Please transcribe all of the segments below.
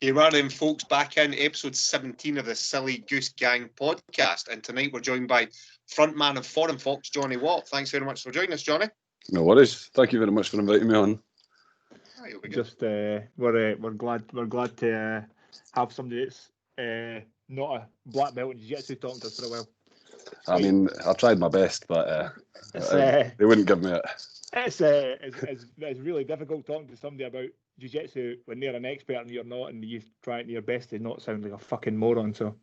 Here are them folks back in episode 17 of the Silly Goose Gang podcast. And tonight we're joined by frontman of Foreignfox, Jonny Watt. Thanks very much for joining us, Jonny. No worries. Thank you very much for inviting me on. Just we're glad to have somebody that's not a black belt in jiu-jitsu talking to us for a while. I mean, I tried my best, but they wouldn't give me it. It's really difficult talking to somebody about jiu-jitsu when they're an expert and you're not, and you're trying your best to not sound like a fucking moron. So,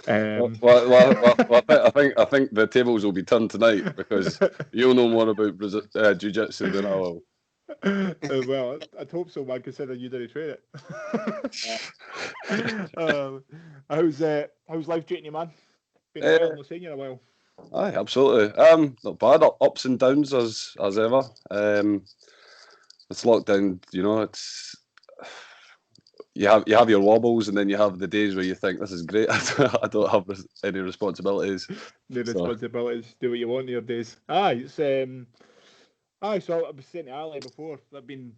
I think the tables will be turned tonight because you'll know more about jiu-jitsu than I will. Well, I'd hope so, man, considering you didn't train it. How's life treating you, man? Been a while, not seen you in a while. Aye, absolutely. Not bad. Ups and downs as ever. It's lockdown, it's you have your wobbles, and then you have the days where you think this is great. I don't have any responsibilities. Responsibilities. Do what you want in your days. So I was saying to Ali before, I've been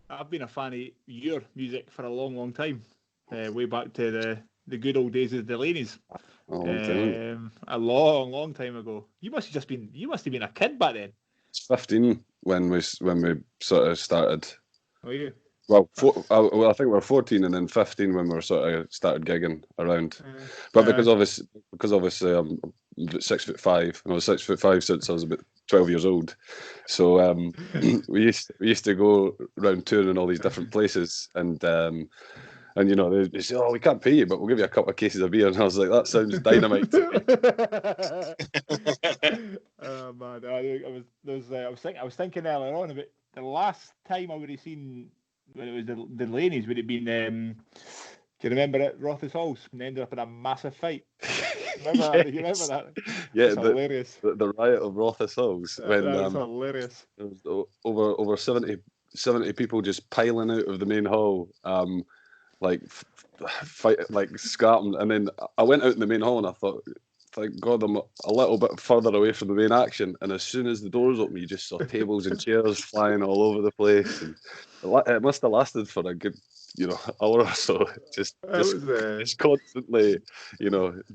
a fan of your music for a long time. Way back to the good old days of the Delaney's. A long time ago. You must have been a kid back then. It's 15 when we sort of started. Oh, yeah. Well, I think we were 14 and then 15 when we sort of started gigging around. But because obviously I'm 6'5", and I was 6'5" since I was about 12 years old. So we used to go around touring all these different places, and they say, "Oh, we can't pay you, but we'll give you a couple of cases of beer." And I was like, "That sounds dynamite to me." Oh man, I was thinking earlier on about the last time I would have seen when it was the Delaney's. Would it have been? Do you remember it? Rothes Halls, and they ended up in a massive fight. Remember that? You remember that? Yeah, hilarious. The riot of Rothes Halls when that was hilarious. There was over 70 people just piling out of the main hall. Scrapping, and then I went out in the main hall and I thought, thank God I'm a little bit further away from the main action. And as soon as the doors opened, you just saw tables and chairs flying all over the place. And it must have lasted for a good, hour or so. Just constantly,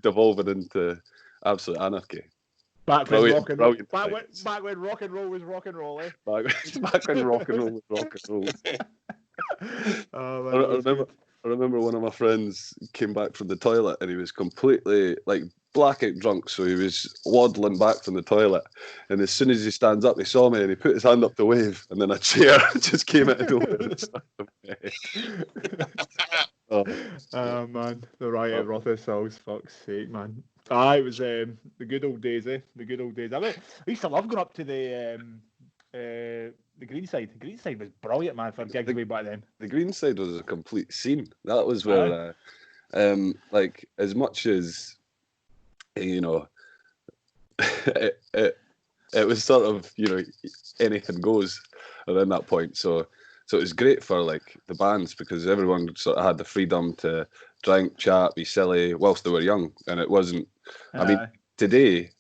devolving into absolute anarchy. Back when rock and roll was rock and roll, eh? Back when rock and roll was rock and roll. Oh, man, I remember one of my friends came back from the toilet and he was completely blackout drunk, so he was waddling back from the toilet, and as soon as he stands up he saw me and he put his hand up to wave, and then a chair just came out of nowhere. Oh man, the riot of Rothes Halls, fuck's sake, man. It was the good old days, eh? The good old days. I used to love going up to the Greenside. The Greenside was brilliant, man, for gigs way back then. The Greenside was a complete scene. That was where, as much as, it was sort of, anything goes around that point. So it was great for the bands because everyone sort of had the freedom to drink, chat, be silly whilst they were young, and it wasn't. I mean, today,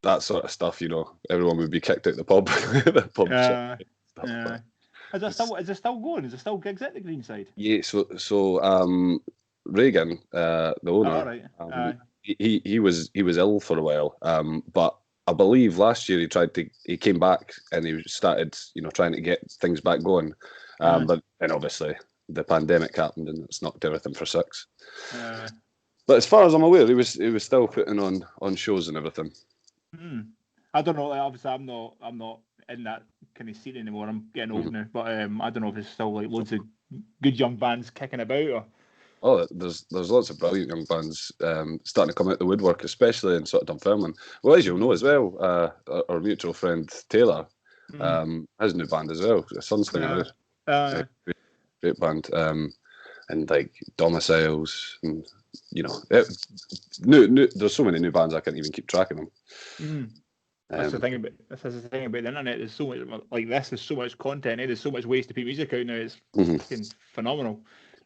that sort of stuff, everyone would be kicked out the pub. Is it still going? Is there still gigs at the Greenside? Yeah. So Reagan, the owner, he was ill for a while. But I believe last year he came back and he started, trying to get things back going. But then obviously the pandemic happened and it's knocked everything for six. But as far as I'm aware, he was still putting on shows and everything. I don't know. Obviously, I'm not in that kind of scene anymore. I'm getting old now, but I don't know if there's still loads of good young bands kicking about. Or... Oh, there's lots of brilliant young bands starting to come out the woodwork, especially in sort of Dunfermline. Well, as you'll know as well, our mutual friend Taylor has a new band as well, Sunslinger. Great band, and Domiciles, and there's so many new bands I can't even keep track of them. That's the thing about the internet. There's so much this. There's so much content. There's so much ways to put music out now. It's fucking phenomenal.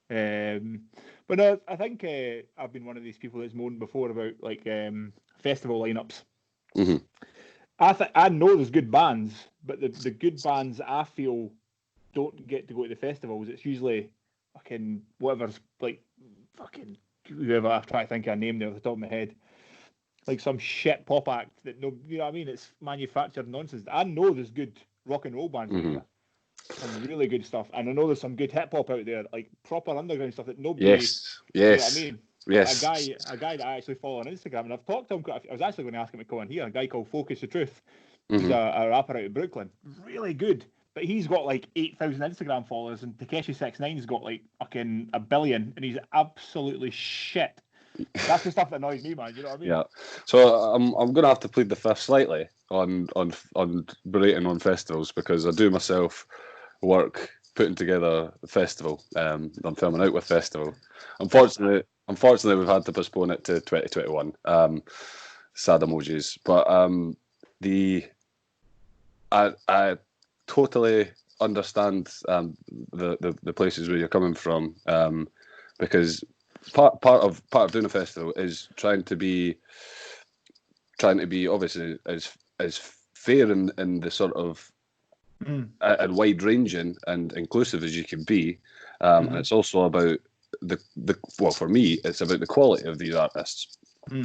But no, I think I've been one of these people that's moaned before about festival lineups. I know there's good bands, but the good bands I feel don't get to go to the festivals. It's usually fucking whatever's like fucking whoever. I'm trying to think of a name there off the top of my head. Like some shit pop act that no, you know what I mean? It's manufactured nonsense. I know there's good rock and roll bands out there, some really good stuff, and I know there's some good hip hop out there, like proper underground stuff that nobody. Yes. You know what I mean? Yes. A guy that I actually follow on Instagram, and I've talked to him. I was actually going to ask him to come on here. A guy called Focus the Truth. He's a rapper out of Brooklyn. Really good. But he's got like 8,000 Instagram followers, and Takeshi69's got like fucking 1 billion, and he's absolutely shit. That's the stuff that annoys me, man. You know what I mean? Yeah. So I'm gonna have to plead the fifth slightly on berating on festivals, because I do myself work putting together a festival. I'm filming out with festival. Unfortunately, we've had to postpone it to 2021. Sad emojis, but I totally understand the places where you're coming from, because part of doing a festival is trying to be obviously as fair in the sort of and wide ranging and inclusive as you can be, and it's also about well, for me, it's about the quality of these artists.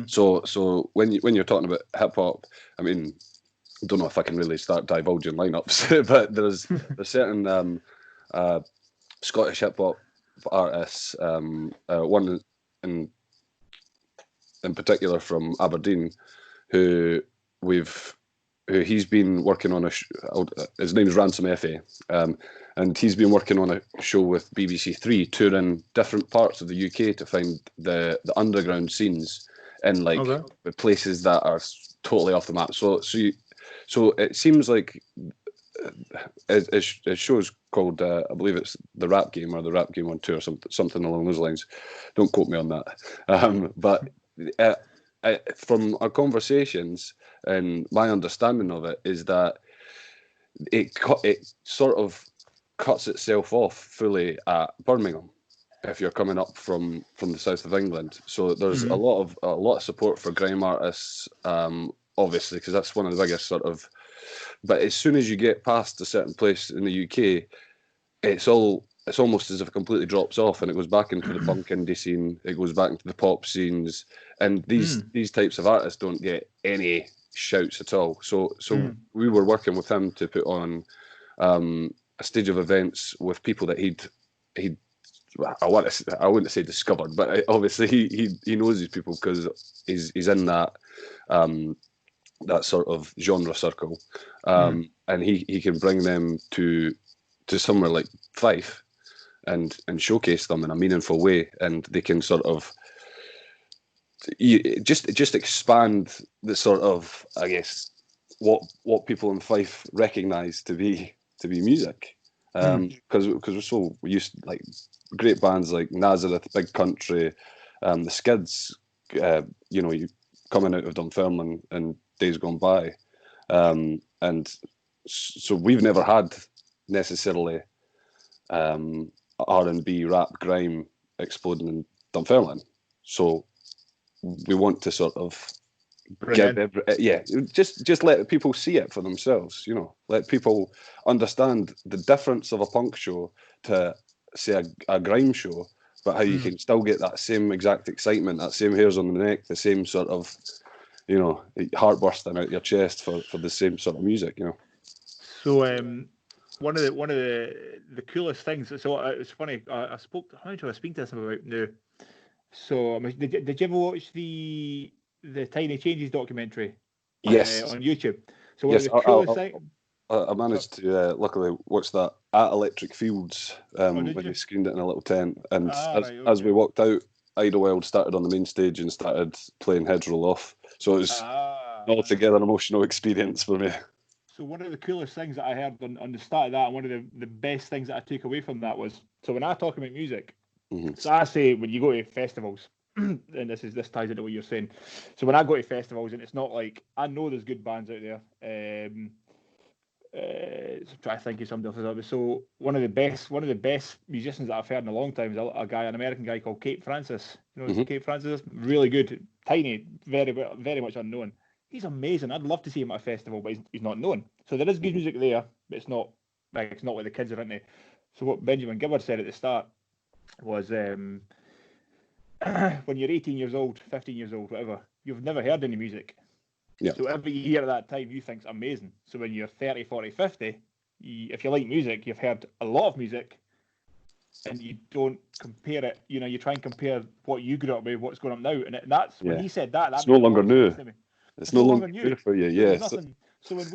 So when you're talking about hip hop, I mean, I don't know if I can really start divulging lineups, but there's certain Scottish hip hop artists, one in particular from Aberdeen, who he's been working on his name's Ransom Effie, and he's been working on a show with BBC Three, touring different parts of the UK to find the underground scenes in the places that are totally off the map. So it seems like his show's called, I believe it's The Rap Game or The Rap Game on Tour, something along those lines. Don't quote me on that. But from our conversations and my understanding of it is that it sort of cuts itself off fully at Birmingham if you're coming up from the south of England. So there's a lot of support for grime artists, obviously, because that's one of the biggest sort of. But as soon as you get past a certain place in the UK, it's almost as if it completely drops off, and it goes back into the punk indie scene. It goes back into the pop scenes, and these types of artists don't get any shouts at all. So we were working with him to put on a stage of events with people that he'd I wouldn't say discovered, but obviously he knows these people because he's in that sort of genre circle, and he can bring them to somewhere like Fife and showcase them in a meaningful way, and they can sort of just expand the sort of, I guess, what people in Fife recognise to be music, because we're so used to, like, great bands like Nazareth, Big Country, the Skids, you coming out of Dunfermline and days gone by, and so we've never had necessarily R&B, rap, grime exploding in Dunfermline. So we want to sort of just let people see it for themselves. Let people understand the difference of a punk show to, say, a grime show, but how you can still get that same exact excitement, that same hairs on the neck, the same sort of, heart bursting out your chest for the same sort of music. So one of the coolest things. So it's funny. I spoke. How much do I speak to this about now? So did you ever watch the Tiny Changes documentary? Yes. On YouTube. So yes, of the coolest things. I managed to luckily watch that at Electric Fields when they screened it in a little tent, and as we walked out, Idlewild started on the main stage and started playing Heads Roll Off. So it was altogether an emotional experience for me. So one of the coolest things that I heard on the start of that, and one of the best things that I took away from that was, so when I talk about music, so I say when you go to festivals, and this ties into what you're saying. So when I go to festivals, and it's not like, I know there's good bands out there. So try to think of something else. So one of the best musicians that I've heard in a long time is an American guy called Kate Francis. Kate Francis, really good, tiny, very, very much unknown. He's amazing. I'd love to see him at a festival, but he's not known. So there is good music there, but it's not Like, it's not what the kids are into. So what Benjamin Gibbard said at the start was, when you're 18 years old, 15 years old, whatever, you've never heard any music. Yeah. So every year at that time, you think it's amazing. So when you're 30, 40, 50, if you like music, you've heard a lot of music, and you don't compare it. You know, you try and compare what you grew up with, what's going on now, and that's when he said that. It's no longer new. To me. It's no longer new for you. Yeah. So when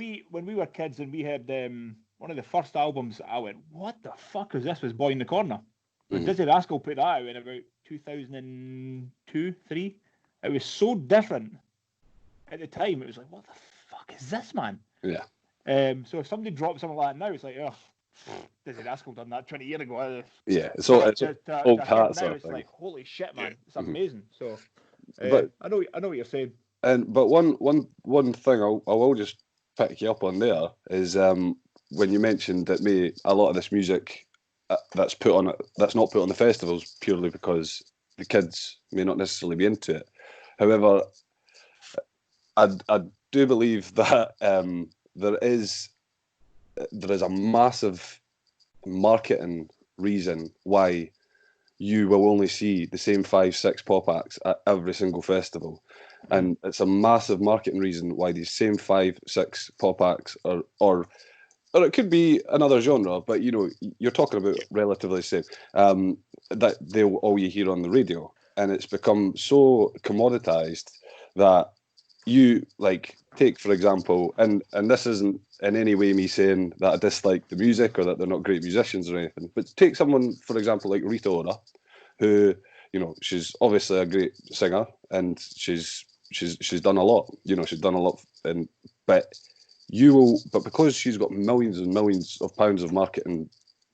we were kids and we had one of the first albums, I went, "What the fuck is this?" Was Boy in the Corner. When Dizzy Rascal put that out in about 2002, 3, it was so different at the time. It was like, "What the fuck is this, man?" Yeah. So if somebody drops something like that now, it's like, "Oh, Dizzy Rascal done that 20 years ago." Yeah, it's old hat now. It's like, holy shit, man! It's amazing. So, but I know what you're saying. But one thing I will just pick you up on there is when you mentioned that a lot of this music that's not put on the festivals purely because the kids may not necessarily be into it. However, I do believe that there is a massive marketing reason why you will only see the same 5-6 pop acts at every single festival. And it's a massive marketing reason why these same 5-6 pop acts or it could be another genre, but you know, you're talking about relatively the same, that they're all you hear on the radio. And it's become so commoditized that you, like, take, for example, and this isn't in any way me saying that I dislike the music or that they're not great musicians or anything, but take someone, for example, like Rita Ora, who, you know, she's obviously a great singer and she's done a lot, you know, she's done a lot, but because she's got millions and millions of pounds of marketing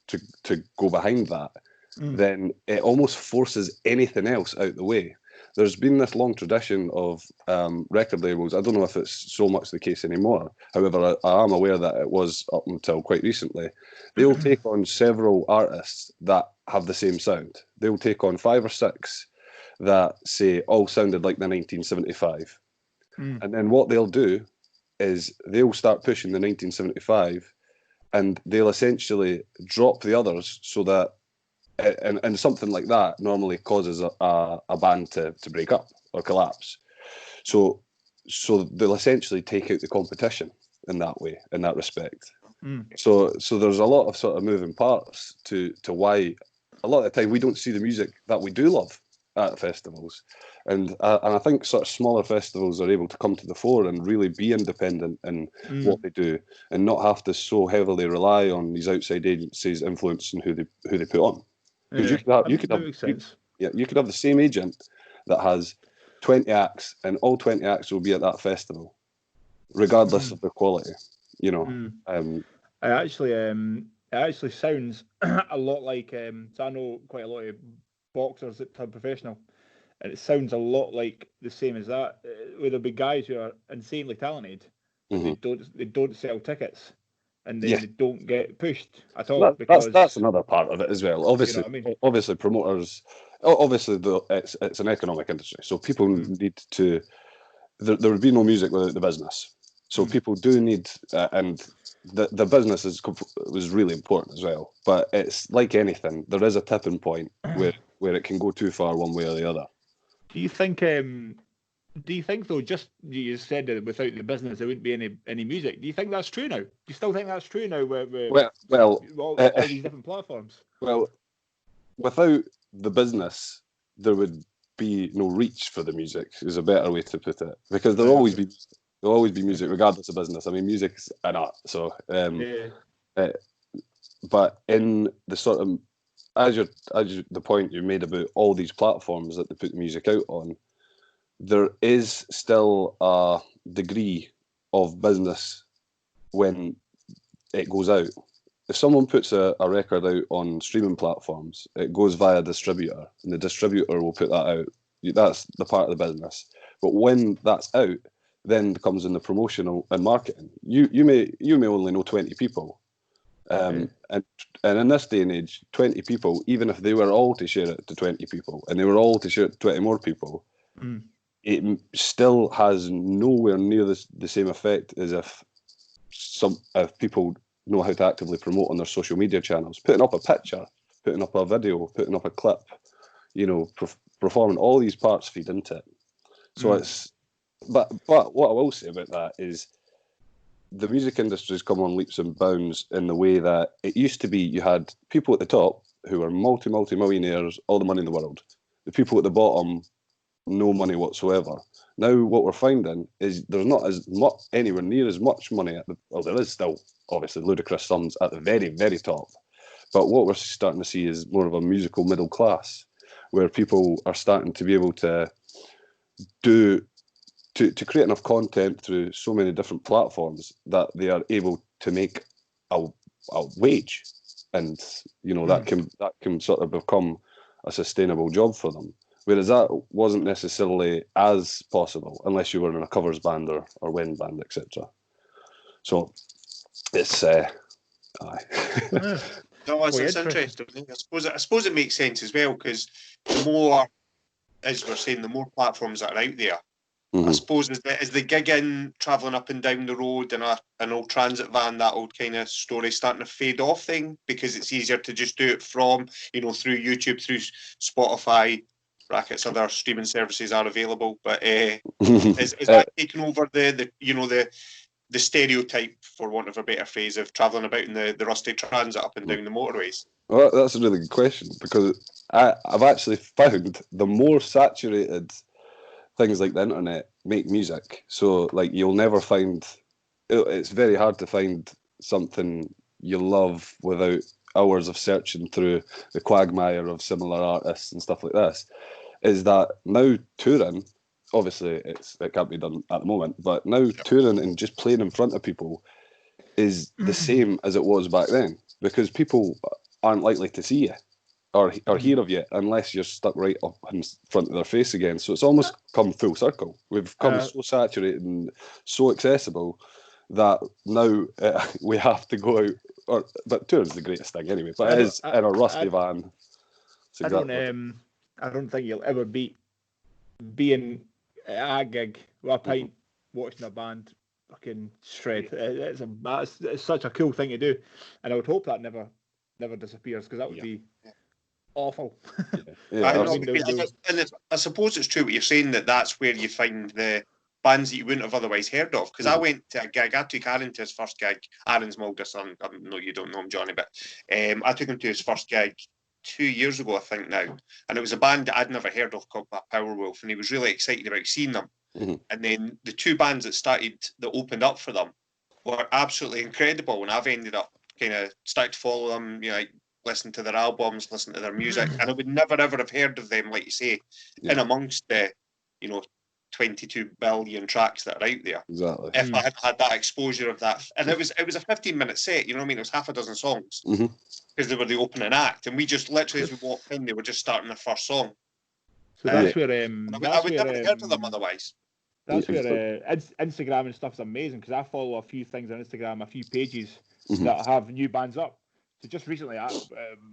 to go behind that, then it almost forces anything else out the way. There's been this long tradition of record labels. I don't know if it's so much the case anymore. However, I am aware that it was up until quite recently. They'll take on several artists that have the same sound. They'll take on 5 or 6 that say all sounded like the 1975. And then what they'll do is they'll start pushing the 1975 and they'll essentially drop the others so that and something like that normally causes a band to break up or collapse. So they'll essentially take out the competition in that way, in that respect. So there's a lot of sort of moving parts to why a lot of the time we don't see the music that we do love at festivals. And I think sort of smaller festivals are able to come to the fore and really be independent in what they do and not have to so heavily rely on these outside agencies influencing who they put on. Because you could have the same agent that has 20 acts and all 20 acts will be at that festival, regardless of the quality. You know, it actually sounds a lot like. So I know quite a lot of boxers that turn professional, and it sounds a lot like the same as that. Where there'll be guys who are insanely talented, they don't sell tickets. And then they don't get pushed at all. That's another part of it as well. Obviously, you know what I mean? Obviously promoters. Obviously, it's an economic industry, so people need to. There would be no music without the business. So people do need, and the business was really important as well. But it's like anything. There is a tipping point where it can go too far one way or the other. Do you think? Do you think though? Just you said that without the business there wouldn't be any music. Do you think that's true now? Do you still think that's true now? All these different platforms. Well, without the business, there would be no reach for the music. Is a better way to put it, because there'll always be music regardless of business. I mean, music's an art, so. But in the sort of as the point you made about all these platforms that they put the music out on. There is still a degree of business when it goes out. If someone puts a record out on streaming platforms, it goes via a distributor, and the distributor will put that out. That's the part of the business. But when that's out, then comes in the promotional and marketing. You may only know 20 people, and in this day and age, 20 people, even if they were all to share it to 20 people, and they were all to share it to 20 more people. It still has nowhere near the same effect as if people know how to actively promote on their social media channels, putting up a picture, putting up a video, putting up a clip, performing, all these parts feed into it. So it's, but what I will say about that is the music industry has come on leaps and bounds in the way that it used to be you had people at the top who were multi-millionaires, all the money in the world. The people at the bottom, no money whatsoever. Now what we're finding is there's not as much, anywhere near as much money there is still obviously ludicrous sums at the very, very top. But what we're starting to see is more of a musical middle class, where people are starting to be able to create enough content through so many different platforms that they are able to make a wage, and that can sort of become a sustainable job for them. Whereas that wasn't necessarily as possible unless you were in a covers band or wind band, etc. So it's aye. No, it's interesting. I suppose it makes sense as well, because the more, as we're saying, the more platforms that are out there. I suppose is the gigging, travelling up and down the road in an old transit van, that old kind of story starting to fade off thing, because it's easier to just do it from, through YouTube, through Spotify, brackets, other streaming services are available. But is that taking over the stereotype, for want of a better phrase, of travelling about in the rusty transit up and down the motorways? Well, that's a really good question, because I've actually found the more saturated things like the internet make music. So like you'll never find, it's very hard to find something you love without hours of searching through the quagmire of similar artists and stuff like this. Is that now touring, obviously it can't be done at the moment, but now touring and just playing in front of people is the same as it was back then, because people aren't likely to see you or hear of you unless you're stuck right up in front of their face again. So it's almost come full circle. We've come so saturated and so accessible that now we have to go out. But touring's the greatest thing anyway. But it is in a rusty van. I don't think you'll ever beat being at a gig with a pint, watching a band fucking shred. It's such a cool thing to do, and I would hope that never disappears, because that would be awful. I suppose it's true what you're saying, that's where you find the bands that you wouldn't have otherwise heard of. Because I went to a gig, I took Aaron to his first gig. Aaron's my older son. I know you don't know him, Johnny, but I took him to his first gig 2 years ago, I think now, and it was a band that I'd never heard of called Powerwolf, and he was really excited about seeing them. And then the two bands that opened up for them were absolutely incredible, and I've ended up kind of started to follow them, listen to their albums, listen to their music, and I would never ever have heard of them, like you say, in amongst the 22 billion tracks that are out there. Exactly. If I had that exposure of that, and it was a 15-minute set, it was half a dozen songs, because they were the opening act, and we just literally, as we walked in, they were just starting their first song. So that's where I would never have heard of them otherwise. That's where Instagram and stuff is amazing, because I follow a few things on Instagram, a few pages that have new bands up. So just recently,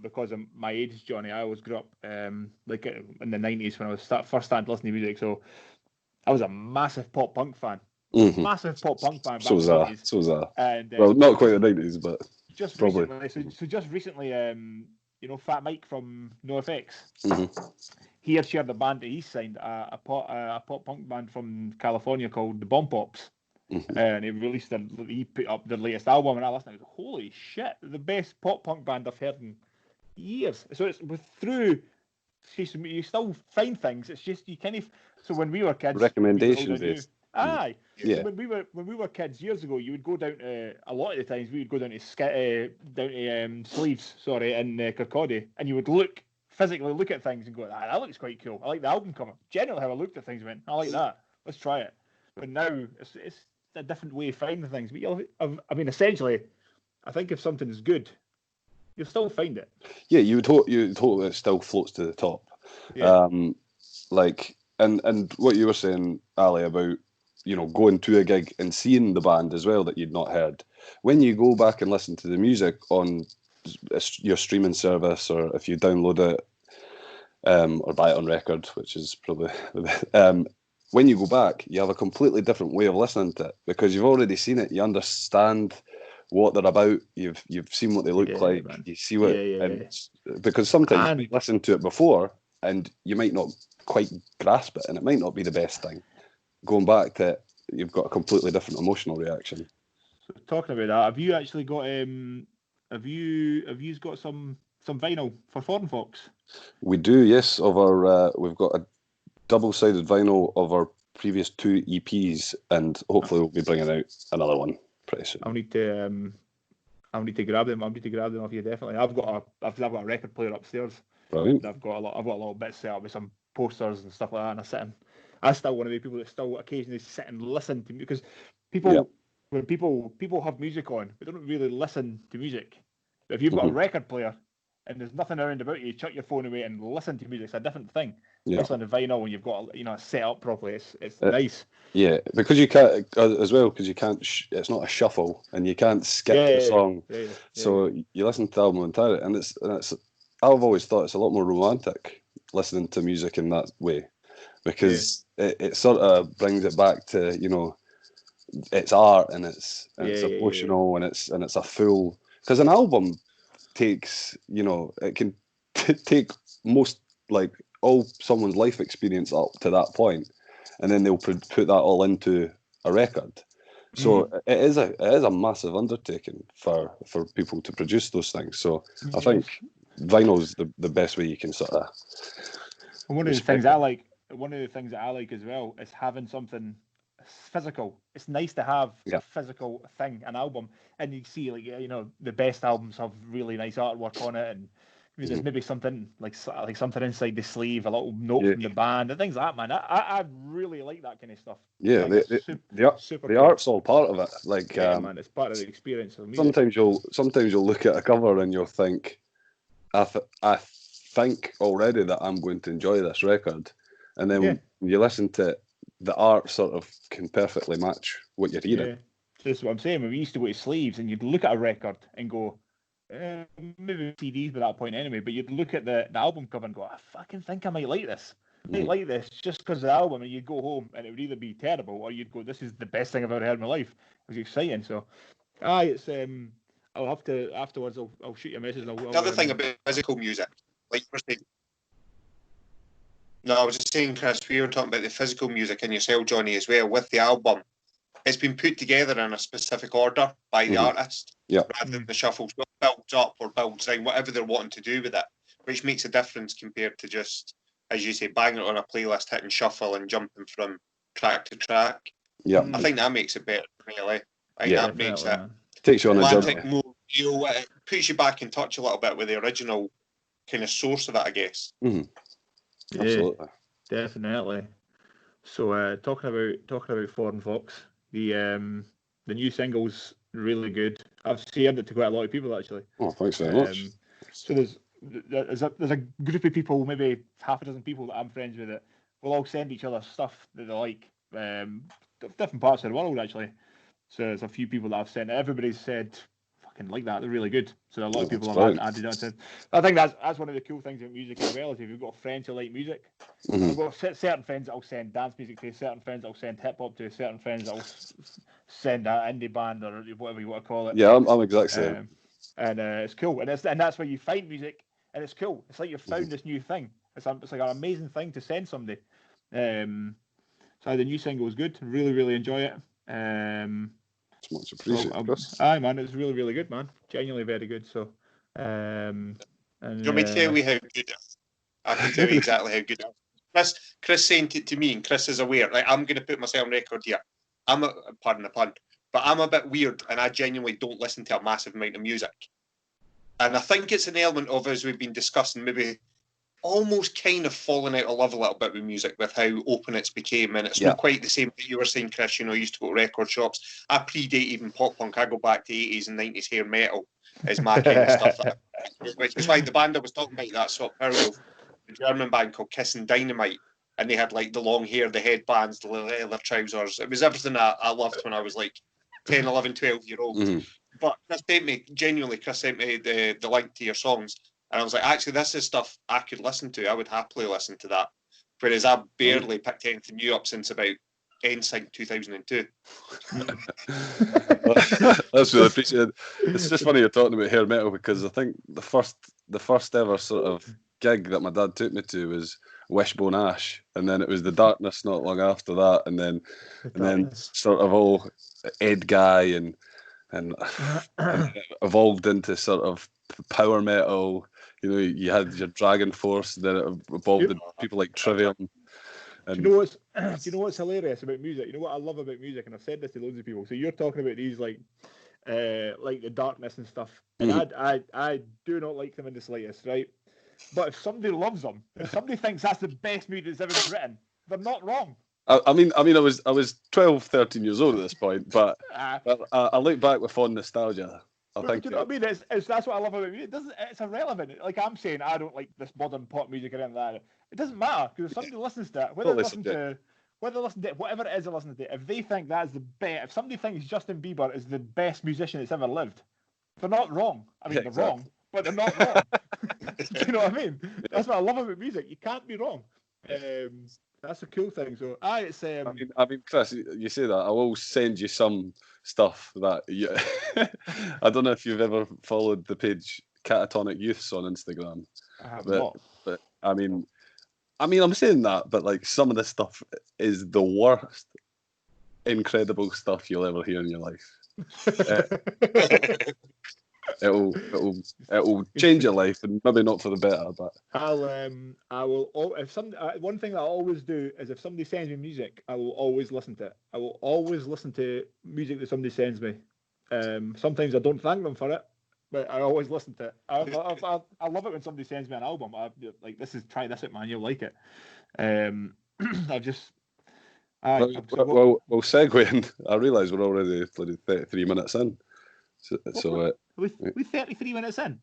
because of my age, Johnny, I always grew up like in the 90s when I was first starting to listen to music. So I was a massive pop punk fan. Massive pop punk fan. So was I. And, well, not quite the 90s, but just probably. Recently, so just recently, Fat Mike from NoFX, he had shared the band that he signed, a pop punk band from California called the Bomb Pops. And he put up their latest album, and I listened. I was holy shit, the best pop punk band I've heard in years. So it's through. You still find things. It's just you kind of. So when we were kids, recommendation based. Aye. Yeah. So when we were kids years ago, you would go down to a lot of the times we would go down to Sleeves, in Kirkcaldy, and you would physically look at things and go, that looks quite cool. I like the album cover. Generally, how I looked at things, and went, I like that. Let's try it. But now it's a different way of finding things. But essentially, I think if something is good, you'll still find it. Yeah, you'd hope it still floats to the top. Yeah. And what you were saying, Ali, about going to a gig and seeing the band as well that you'd not heard. When you go back and listen to the music on your streaming service, or if you download it or buy it on record, which is probably the best. When you go back, you have a completely different way of listening to it, because you've already seen it. You understand what they're about. You've seen what they look like. Man. You see what, Yeah. Because sometimes you might listen to it before and you might not quite grasp it, and it might not be the best thing. Going back to it, you've got a completely different emotional reaction. So talking about that, have you actually got have you got some vinyl for Foreignfox? We do, yes. We've got a double-sided vinyl of our previous 2 EPs, and hopefully we'll be bringing out another one pretty soon. I'll need to grab them. I'll need to grab them off you, definitely. I've got a record player upstairs. Brilliant. I've got a little bit set up with some posters and stuff like that, and I'm still one of the people that still occasionally sit and listen to music, because when people have music on, they don't really listen to music. But if you've got a record player and there's nothing around about you, chuck your phone away and listen to music. It's a different thing. Especially on the vinyl when you've got set up properly. It's nice. Yeah, because you can't as well, because you can't. It's not a shuffle, and you can't skip the song. So you listen to the album entirely, and it's. I've always thought it's a lot more romantic listening to music in that way, because it sort of brings it back to it's art, and it's emotional, and it's a full, because an album takes it can take most, like, all someone's life experience up to that point, and then they'll put that all into a record. So it is a massive undertaking for people to produce those things. So I think vinyl's the best way you can sort of. And one of the things I like as well is having something physical. It's nice to have a physical thing, an album, and you see the best albums have really nice artwork on it, and there's maybe something like something inside the sleeve, a little note from the band, and things like that, man. I really like that kind of stuff. Yeah, the art's all part of it. Like, man, it's part of the experience of music. Sometimes you'll look at a cover and you'll think, I think already that I'm going to enjoy this record, and then when you listen to it, the art sort of can perfectly match what you're hearing. Yeah, that's what I'm saying. When we used to go to sleeves and you'd look at a record and go, maybe CDs by that point anyway, but you'd look at the album cover and go, I fucking think I might like this. I might like this just because of the album, and you'd go home and it would either be terrible or you'd go, this is the best thing I've ever heard in my life. It was exciting. So, it's I'll have to afterwards. I'll shoot you a message. Another thing about physical music, like you were saying. No, I was just saying, Chris, we were talking about the physical music, and yourself, Johnny, as well, with the album. It's been put together in a specific order by the artist, rather than the shuffles builds up or builds down, whatever they're wanting to do with it, which makes a difference compared to just, as you say, banging it on a playlist, hitting shuffle and jumping from track to track. Yeah, I think that makes it better, really. That makes it takes you on a journey. More real. It puts you back in touch a little bit with the original kind of source of it, I guess. Absolutely, definitely. So talking about Foreignfox, the new single's really good. I've shared it to quite a lot of people, actually. Oh, thanks very much. So there's a group of people, maybe half a dozen people that I'm friends with, that will all send each other stuff that they like, different parts of the world, actually. So there's a few people that I've sent. Everybody's said, fucking like that, they're really good. So a lot of people have added on to it. I think that's one of the cool things about music as well, is if you've got friends who like music, I've got certain friends that I'll send dance music to, certain friends that I'll send hip hop to, certain friends that I'll send an indie band or whatever you want to call it. Yeah, I'm exactly the same. And it's cool, and that's where you find music, and it's cool. It's like you've found this new thing. It's like an amazing thing to send somebody. So the new single is good. Really, really enjoy it. It's much appreciated. Aye, man, it's really, really good, man. Genuinely very good. So, and do you want me to tell you how good it is? I can tell you exactly how good it is. Chris saying to me, and Chris is aware, like, I'm going to put myself on record here. Pardon the pun, but I'm a bit weird, and I genuinely don't listen to a massive amount of music. And I think it's an element of, as we've been discussing, maybe almost kind of falling out of love a little bit with music, with how open it's became, and it's not quite the same that you were saying, Chris. I used to go to record shops. I predate even pop punk. I go back to 80s and 90s hair metal is my kind of stuff. Which is why the band I was talking about, that sort of parallel, the German band called Kiss and Dynamite, and they had like the long hair, the headbands, the leather trousers. It was everything I loved when I was like 10, 11, 12-year-old. But Chris sent me the link to your songs. And I was like, actually, this is stuff I could listen to. I would happily listen to that. Whereas I barely picked anything new up since about NSYNC 2002. That's really appreciated. It's just funny you're talking about hair metal because I think the first ever sort of gig that my dad took me to was Wishbone Ash, and then it was the Darkness not long after that, and then sort of all Ed Guy and it evolved into sort of power metal. You know, you had your Dragon Force, then it evolved into people like Trivium. Do you know what's hilarious about music? You know what I love about music, and I've said this to loads of people. So you're talking about these like the Darkness and stuff, and I do not like them in the slightest, right? But if somebody loves them, if somebody thinks that's the best music that's ever been written, they're not wrong. I mean, I was 12, 13 years old at this point, but I look back with fond nostalgia. Do you know what I mean? It's that's what I love about music. It's irrelevant. Like I'm saying, I don't like this modern pop music or anything like that. It doesn't matter because if somebody listens to it, whether they listen to whatever it is they're listening to, if they think that's the best, if somebody thinks Justin Bieber is the best musician that's ever lived, they're not wrong. I mean, they're wrong, but they're not wrong. Do you know what I mean? That's what I love about music. You can't be wrong. That's a cool thing. So, it's. I mean, Chris, you say that. I will send you some stuff that you. I don't know if you've ever followed the page Catatonic Youths on Instagram. I have not. But I mean, I'm saying that, but like some of this stuff is the worst, incredible stuff you'll ever hear in your life. It'll change your life, and maybe not for the better, but I will. One thing that I always do is if somebody sends me music, I will always listen to it. I will always listen to music that somebody sends me. Sometimes I don't thank them for it, but I always listen to it. I love it when somebody sends me an album. Like, try this out, man. You'll like it. Well, segueing. I realise we're already 33 minutes in. So we're 33 minutes in.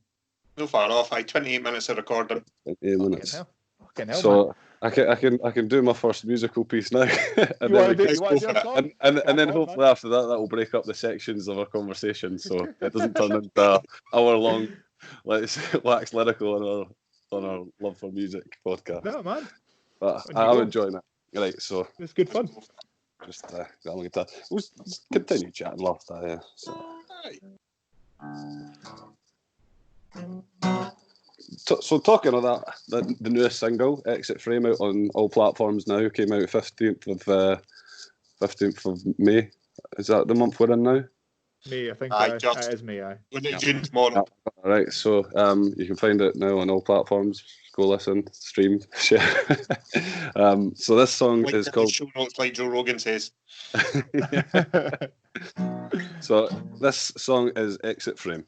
No far off. 28 minutes of recording. 28 minutes. Fucking hell, so man. I can do my first musical piece now, and then hopefully after that will break up the sections of our conversation, so it doesn't turn into an hour-long, let's wax lyrical on our love for music podcast. No, man. But I'm enjoying it. Right, so it's good fun. Just we'll just continue chatting last time. So talking of that, the newest single, Exit Frame, out on all platforms now, came out 15th of May. Is that the month we're in now? May, I think it is May. When it's June tomorrow. All right, so you can find it now on all platforms. Go listen, stream, share. So this song is called... Show notes, like Joe Rogan says. So this song is Exit Frame.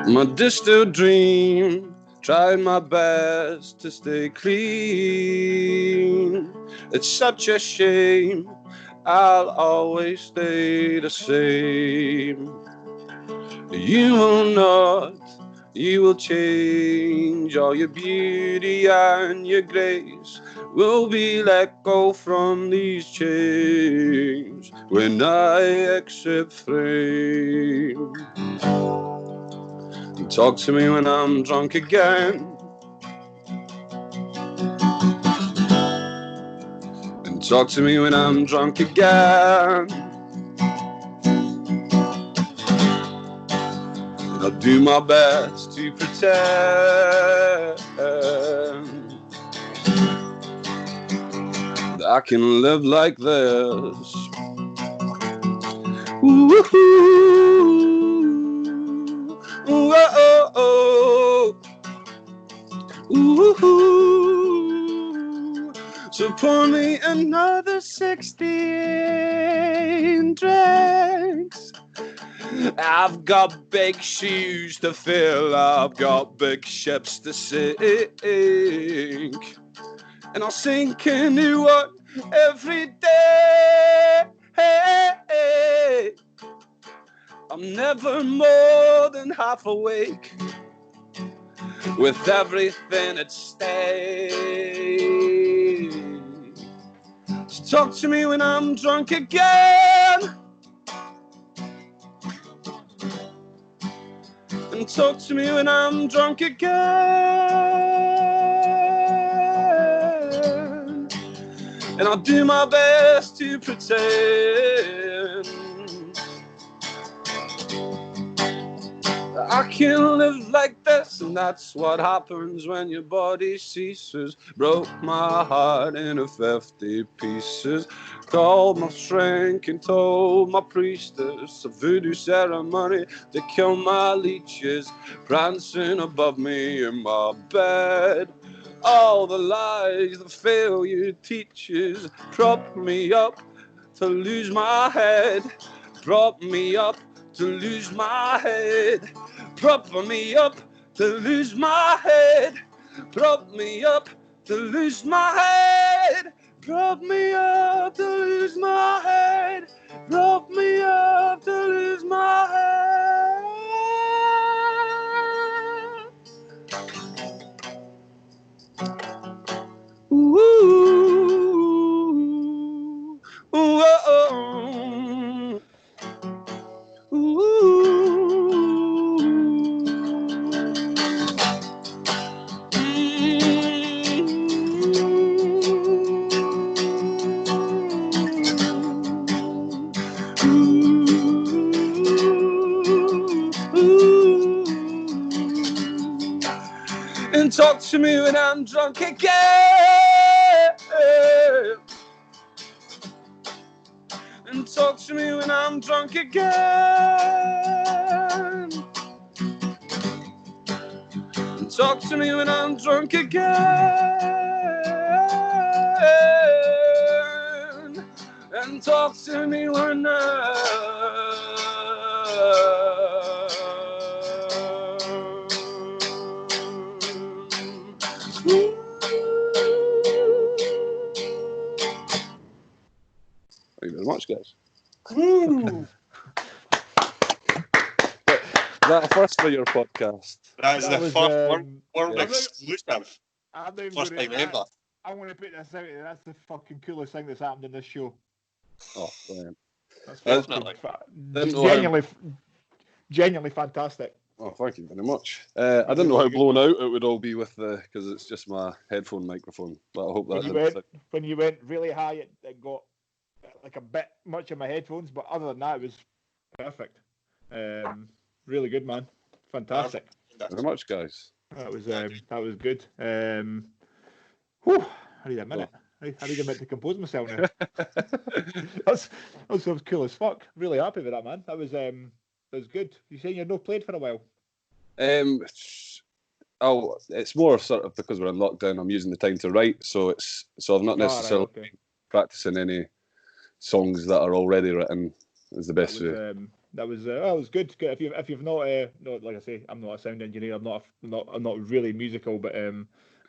My distilled dream, tried my best to stay clean. It's such a shame, I'll always stay the same. You will not, you will change. All your beauty and your grace will be let go from these chains when I exit frame. Talk to me when I'm drunk again, and talk to me when I'm drunk again. And I'll do my best to pretend that I can live like this. Woo-hoo. Ooh, oh, oh, oh. Ooh. So pour me another 16 drinks. I've got big shoes to fill, I've got big ships to sink, and I'll sink a new one every day. I'm never more than half awake, with everything at stake. So Talk to me when I'm drunk again. And talk to me when I'm drunk again. And I'll do my best to pretend I can live like this, and that's what happens when your body ceases. Broke my heart into 50 pieces. Called my shrink and told my priestess a voodoo ceremony to kill my leeches, prancing above me in my bed. All the lies the failure teaches prop me up to lose my head. Prop me up to lose my head. Prop me up to lose my head. Prop me up to lose my head. Prop me up to lose my head. Prop me up to lose my head. Ooh, ooh, oh, and talk to me when I'm drunk again. And talk to me when I'm drunk again. And talk to me when I'm drunk again. And talk to me when Thank you very much, guys. Woo! Is that a first for your podcast? That is That the was, first world yeah. exclusive. I'm not even First gonna, time ever. I'm going to put this out there. That's the fucking coolest thing that's happened in this show. Oh, brilliant. That's Definitely. Genuinely fantastic. Oh, thank you very much. I didn't know how blown out it would all be with because it's just my headphone microphone. But I hope that When you went really high, it got like a bit much in my headphones, but other than that, it was perfect. Really good, man. Fantastic. Thank you very much, guys. That was good. Whew, I need a minute. I need a minute to compose myself now. that was cool as fuck. Really happy with that, man. That was good. You saying you've not played for a while? It's more sort of because we're in lockdown. I'm using the time to write, so I've not necessarily been practicing any songs that are already written. Is the best way. That was good. If you've not, like I say, I'm not a sound engineer. I'm not really musical, but it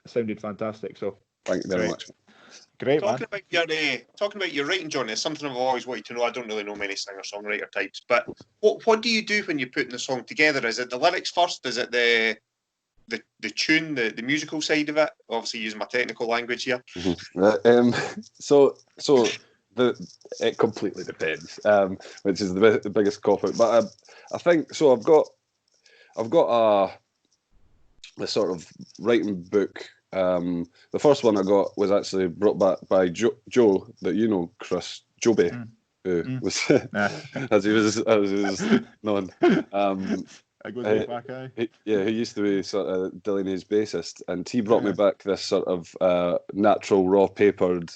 sounded fantastic. So thank you very much. Great, talking about your writing, Jonny, is something I've always wanted to know. I don't really know many singer-songwriter types, but what do you do when you're putting the song together? Is it the lyrics first? Is it the tune, the musical side of it? Obviously, using my technical language here. It completely depends, which is the biggest cop-out. But I think so. I've got a sort of writing book. The first one I got was actually brought back by Joe, that you know, Chris Joby, who was as he was known. I go way back, he used to be sort of Delaney's bassist, and he brought me back this sort of natural raw papered,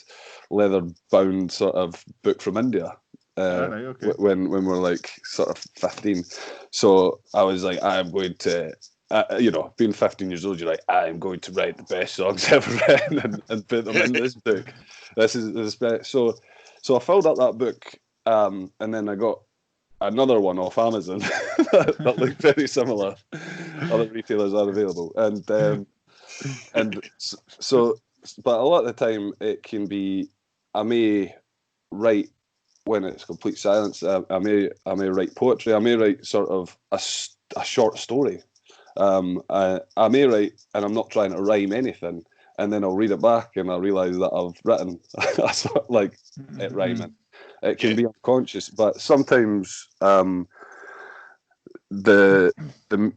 leather bound sort of book from India. When we were like sort of 15, so I was like, I'm going to. Being 15 years old, you're like, I'm going to write the best songs ever written and put them in this book. This is best. So I filled up that book, and then I got another one off Amazon that looked very similar. Other retailers are available, but a lot of the time it can be. I may write when it's complete silence. I may write poetry. I may write sort of a short story. I may write, and I'm not trying to rhyme anything, and then I'll read it back and I realise that I've written like it rhyming. It can be unconscious, but sometimes the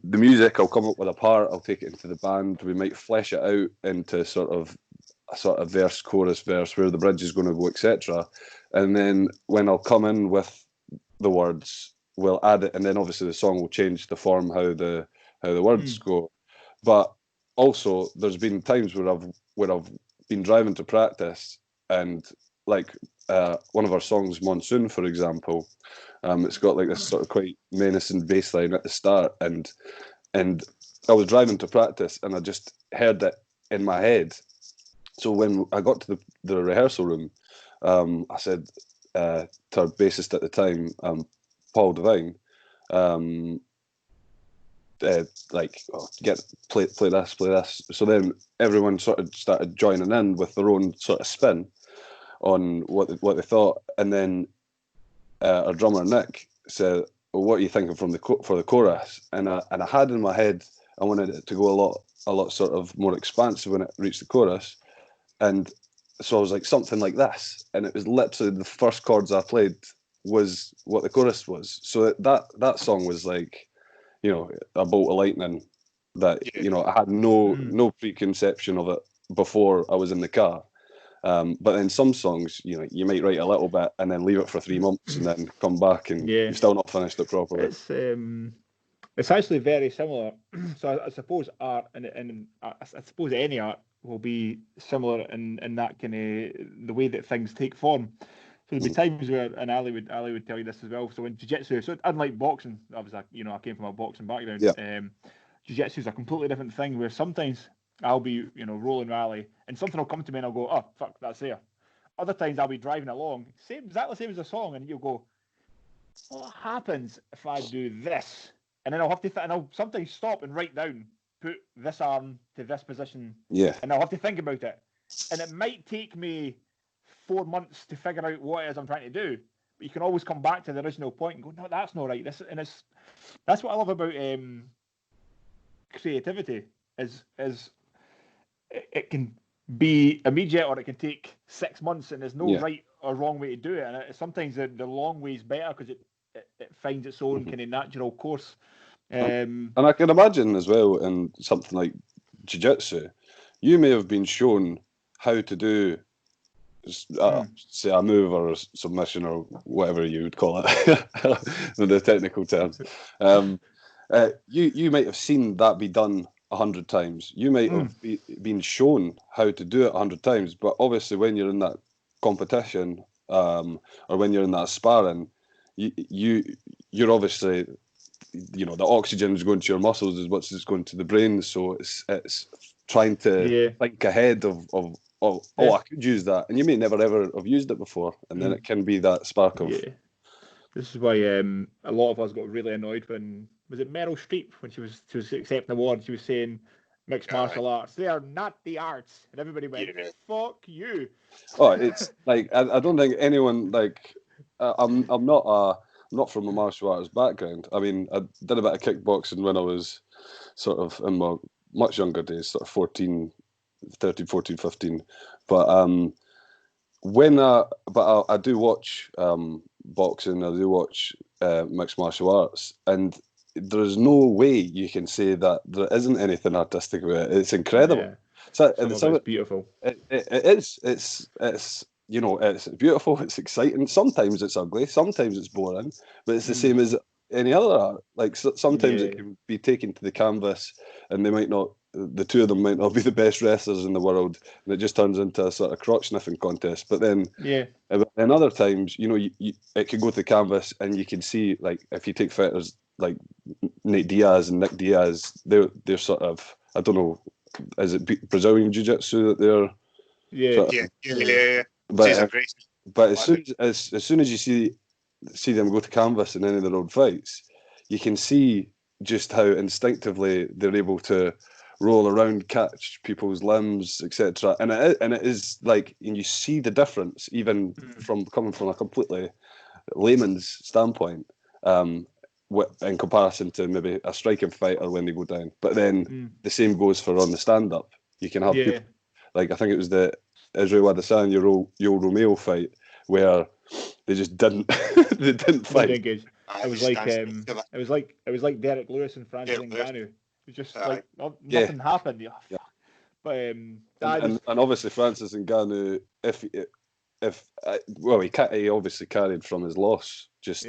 music, I'll come up with a part, I'll take it into the band, we might flesh it out into sort of verse, chorus, verse, where the bridge is going to go, etc. And then when I'll come in with the words, we'll add it, and then obviously the song will change the form, how the words go. But also there's been times where I've been driving to practice, and like one of our songs, Monsoon, for example, it's got like this sort of quite menacing bass line at the start, and I was driving to practice and I just heard it in my head. So when I got to the rehearsal room, I said to our bassist at the time, Paul Devine, play this. So then everyone sort of started joining in with their own sort of spin on what they thought, and then our drummer Nick said, well, "What are you thinking for the chorus?" And I had in my head, I wanted it to go a lot sort of more expansive when it reached the chorus, and so I was like, something like this, and it was literally the first chords I played was what the chorus was. So that song was like, you know, a bolt of lightning that, you know, I had no preconception of it before I was in the car. But then some songs, you know, you might write a little bit and then leave it for 3 months and then come back and you've still not finished it properly. It's actually very similar. So I suppose art and I suppose any art will be similar in that kind of the way that things take form. So there'll be times where, and Ali would tell you this as well. So in jiu-jitsu, so unlike boxing, obviously, you know, I came from a boxing background. Yeah. Jiu-jitsu is a completely different thing. Where sometimes I'll be, you know, rolling rally, and something will come to me, and I'll go, "Oh fuck, that's there." Other times I'll be driving along, exactly the same as a song, and you'll go, "What happens if I do this?" And then I'll have to, and I'll sometimes stop and write down, put this arm to this position, and I'll have to think about it, and it might take me 4 months to figure out what it is I'm trying to do, but you can always come back to the original point and go, no, that's not right. That's what I love about creativity is it can be immediate or it can take 6 months, and there's no right or wrong way to do it. And sometimes the long way is better because it finds its own kind of natural course. And I can imagine as well in something like jiu-jitsu, you may have been shown how to do say a move or a submission or whatever you would call it, the technical terms. You might have seen that be done 100 times. You might have been shown how to do it 100 times, but obviously when you're in that competition or when you're in that sparring, you're obviously, you know, the oxygen is going to your muscles as much as it's going to the brain, so it's trying to think ahead of I could use that, and you may never ever have used it before, and then it can be that spark of. Yeah, this is why a lot of us got really annoyed when, was it Meryl Streep, when she was accepting awards, she was saying mixed martial arts, they are not the arts, and everybody went, fuck you. Oh, it's like I don't think anyone like I'm not from a martial arts background. I mean, I did a bit of kickboxing when I was sort of in my much younger days, sort of 13, 14, 15. But I do watch boxing, I do watch mixed martial arts, and there's no way you can say that there isn't anything artistic about it. It's incredible. Yeah. It's beautiful. It is. It's you know, it's beautiful, it's exciting. Sometimes it's ugly, sometimes it's boring, but it's the same as any other art. Like sometimes it can be taken to the canvas, and the two of them might not be the best wrestlers in the world, and it just turns into a sort of crotch sniffing contest. But then, and other times, you know, it can go to the canvas, and you can see, like, if you take fighters like Nate Diaz and Nick Diaz, they're sort of, I don't know, is it Brazilian Jiu-Jitsu that they're? Yeah. But as soon as you see them go to canvas in any of their own fights, you can see just how instinctively they're able to roll around, catch people's limbs, etc. And it is like, and you see the difference even from coming from a completely layman's standpoint, in comparison to maybe a striking fighter when they go down. But then the same goes for on the stand-up. You can have people like I think it was the Israel Adesanya Yoel Romeo fight where they just didn't they didn't fight. It was like Derek Lewis and Francis Ngannou. It was just like nothing happened. Yeah. Yeah. But and obviously Francis Ngannou, he obviously carried from his loss. Just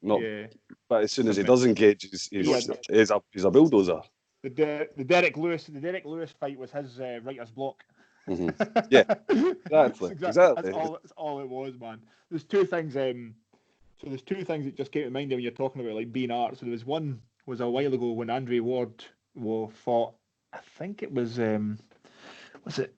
not. Yeah. But as soon as he does engage, he's a bulldozer. The Derek Lewis fight was his writer's block. Mm-hmm. Yeah, exactly. That's all it was, man. There's two things. So there's two things that just came to mind when you're talking about like being art. So there was one was a while ago when Andre Ward fought. I think it was was it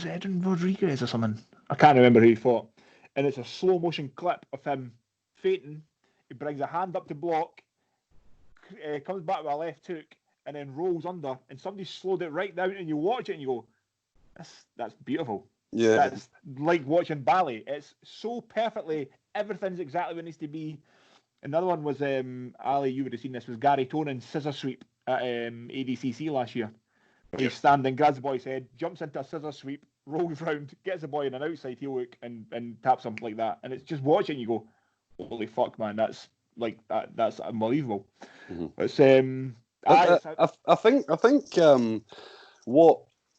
Edwin Rodriguez or something? I can't remember who he fought. And it's a slow motion clip of him fainting. He brings a hand up to block, comes back with a left hook, and then rolls under. And somebody slowed it right down, and you watch it and you go, that's beautiful. Yeah, that's like watching ballet. It's so perfectly. Everything's exactly what it needs to be. Another one was Ali. You would have seen this. Was Gary Tonin's scissor sweep at ADCC last year. He's standing, grabs the boy's head, jumps into a scissor sweep, rolls round, gets the boy in an outside heel hook, and taps him like that. And it's just watching you go, holy fuck, man, that's like that's unbelievable. Mm-hmm. It's I think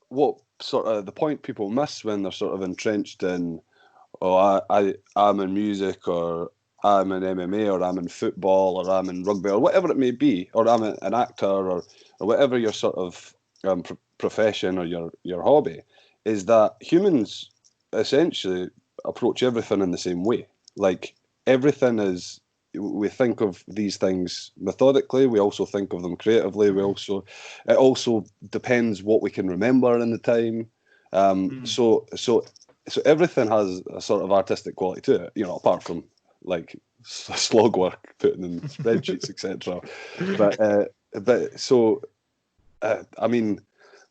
what sort of the point people miss when they're sort of entrenched in, I'm in music, or I'm in MMA, or I'm in football, or I'm in rugby, or whatever it may be, or I'm an actor, or whatever your sort of profession or your hobby, is that humans essentially approach everything in the same way. Like everything is, we think of these things methodically. We also think of them creatively. It also depends what we can remember in the time. So everything has a sort of artistic quality to it, apart from like slog work, putting in spreadsheets, etc. I mean,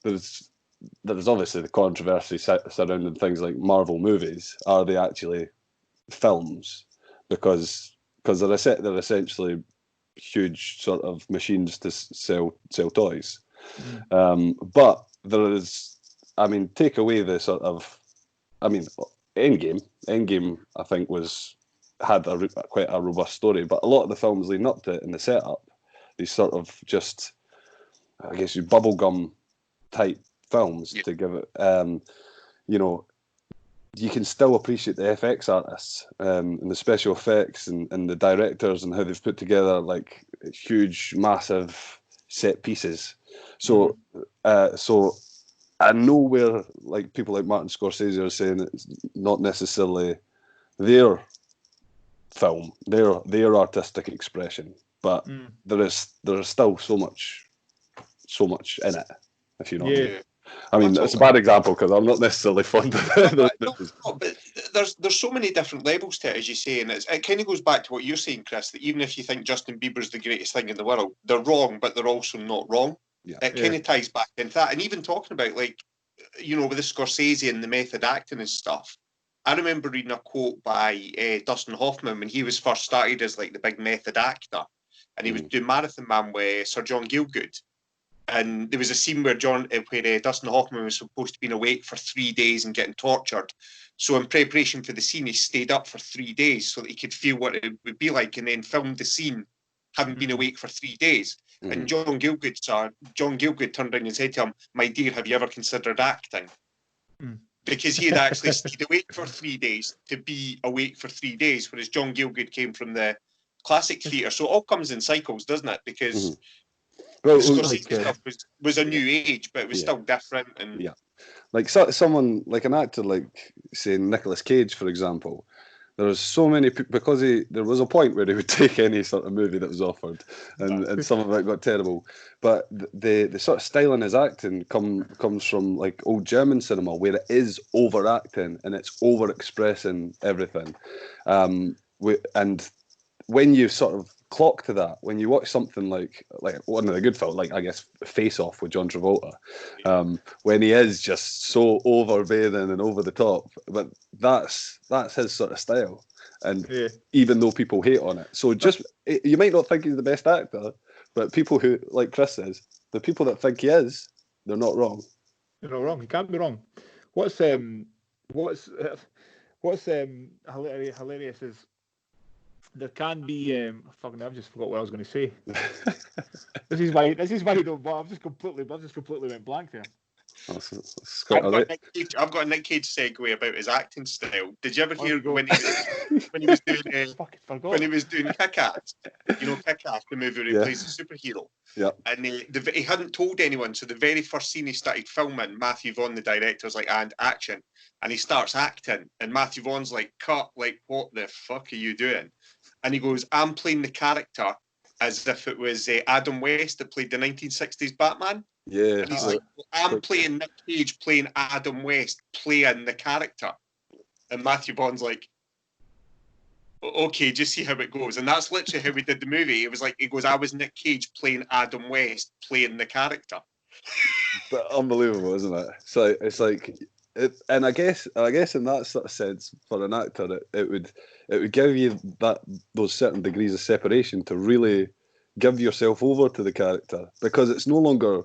there's obviously the controversy surrounding things like Marvel movies. Are they actually films? Because they're essentially huge sort of machines to sell toys. But there is, take away the sort of, Endgame, I think had quite a robust story, but a lot of the films leading up to it in the setup, these sort of just, I guess, you bubblegum type films to give it, you can still appreciate the FX artists and the special effects and the directors and how they've put together like huge, massive set pieces. So I know where like people like Martin Scorsese are saying it's not necessarily their film, their artistic expression, but there is still so much in it, if you know what I mean. I mean, it's a bad example because I'm not necessarily fond of it. No, but there's so many different levels to it, as you say, and it kind of goes back to what you're saying, Chris, that even if you think Justin Bieber's the greatest thing in the world, they're wrong, but they're also not wrong. It kind of ties back into that. And even talking about, like, with the Scorsese and the method acting and stuff, I remember reading a quote by Dustin Hoffman when he was first started as, like, the big method actor, and he was doing Marathon Man with Sir John Gielgud. And there was a scene where Dustin Hoffman was supposed to be awake for 3 days and getting tortured. So in preparation for the scene, he stayed up for 3 days so that he could feel what it would be like, and then filmed the scene having been awake for 3 days. And John Gielgud turned around and said to him, "My dear, have you ever considered acting?" Because he had actually stayed awake for 3 days to be awake for 3 days, whereas John Gielgud came from the classic theatre. So it all comes in cycles, doesn't it? Because Scorsese stuff was a new age, but it was still different. And like someone like an actor, like say Nicolas Cage, for example. There's so many because there was a point where he would take any sort of movie that was offered, and some of it got terrible. But the sort of style in his acting comes from like old German cinema, where it is overacting and it's over expressing everything. And when you sort of clock to that, when you watch something like one of the good films, like I guess Face Off with John Travolta, when he is just so overbearing and over the top, but that's his sort of style. And even though people hate on it, so you might not think he's the best actor, but people who, like Chris says, the people that think he is, they're not wrong. You're not wrong. You can't be wrong. What's hilarious is there can be fucking. I've just forgot what I was going to say. This is why you don't. I've just completely went blank there. I've got a Nick Cage segue about his acting style. Did you ever hear when he was doing Kick-Ass? You know Kick-Ass, the movie where he plays the superhero. Yeah. And he hadn't told anyone, so the very first scene he started filming, Matthew Vaughn, the director, was like, and action. And he starts acting, and Matthew Vaughn's like, cut, like, what the fuck are you doing? And he goes, I'm playing the character as if it was Adam West that played the 1960s Batman. Yeah. And he's like, I'm playing Nick Cage, playing Adam West, playing the character. And Matthew Vaughn's like, okay, just see how it goes. And that's literally how we did the movie. It was like, he goes, I was Nick Cage playing Adam West, playing the character. But unbelievable, isn't it? So it's like, and I guess in that sort of sense, for an actor, it would give you those certain degrees of separation to really give yourself over to the character, because it's no longer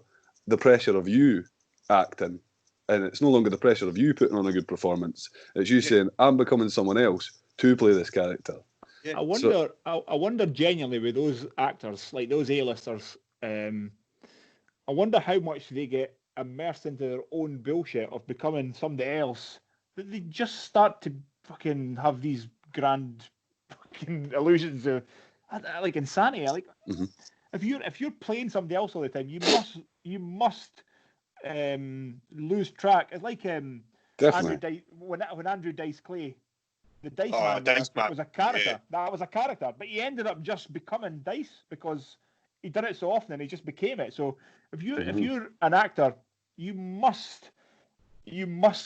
the pressure of you acting, and it's no longer the pressure of you putting on a good performance. It's you saying, I'm becoming someone else to play this character. Yeah. I wonder genuinely with those actors, like those A-listers, I wonder how much they get immersed into their own bullshit of becoming somebody else, that they just start to fucking have these grand fucking illusions of like insanity. Like if you're playing somebody else all the time, you must lose track. It's like Definitely. when Andrew Dice Clay, the Dice Man was a character. Yeah. That was a character, but he ended up just becoming Dice because he did it so often and he just became it. So if you're an actor, you must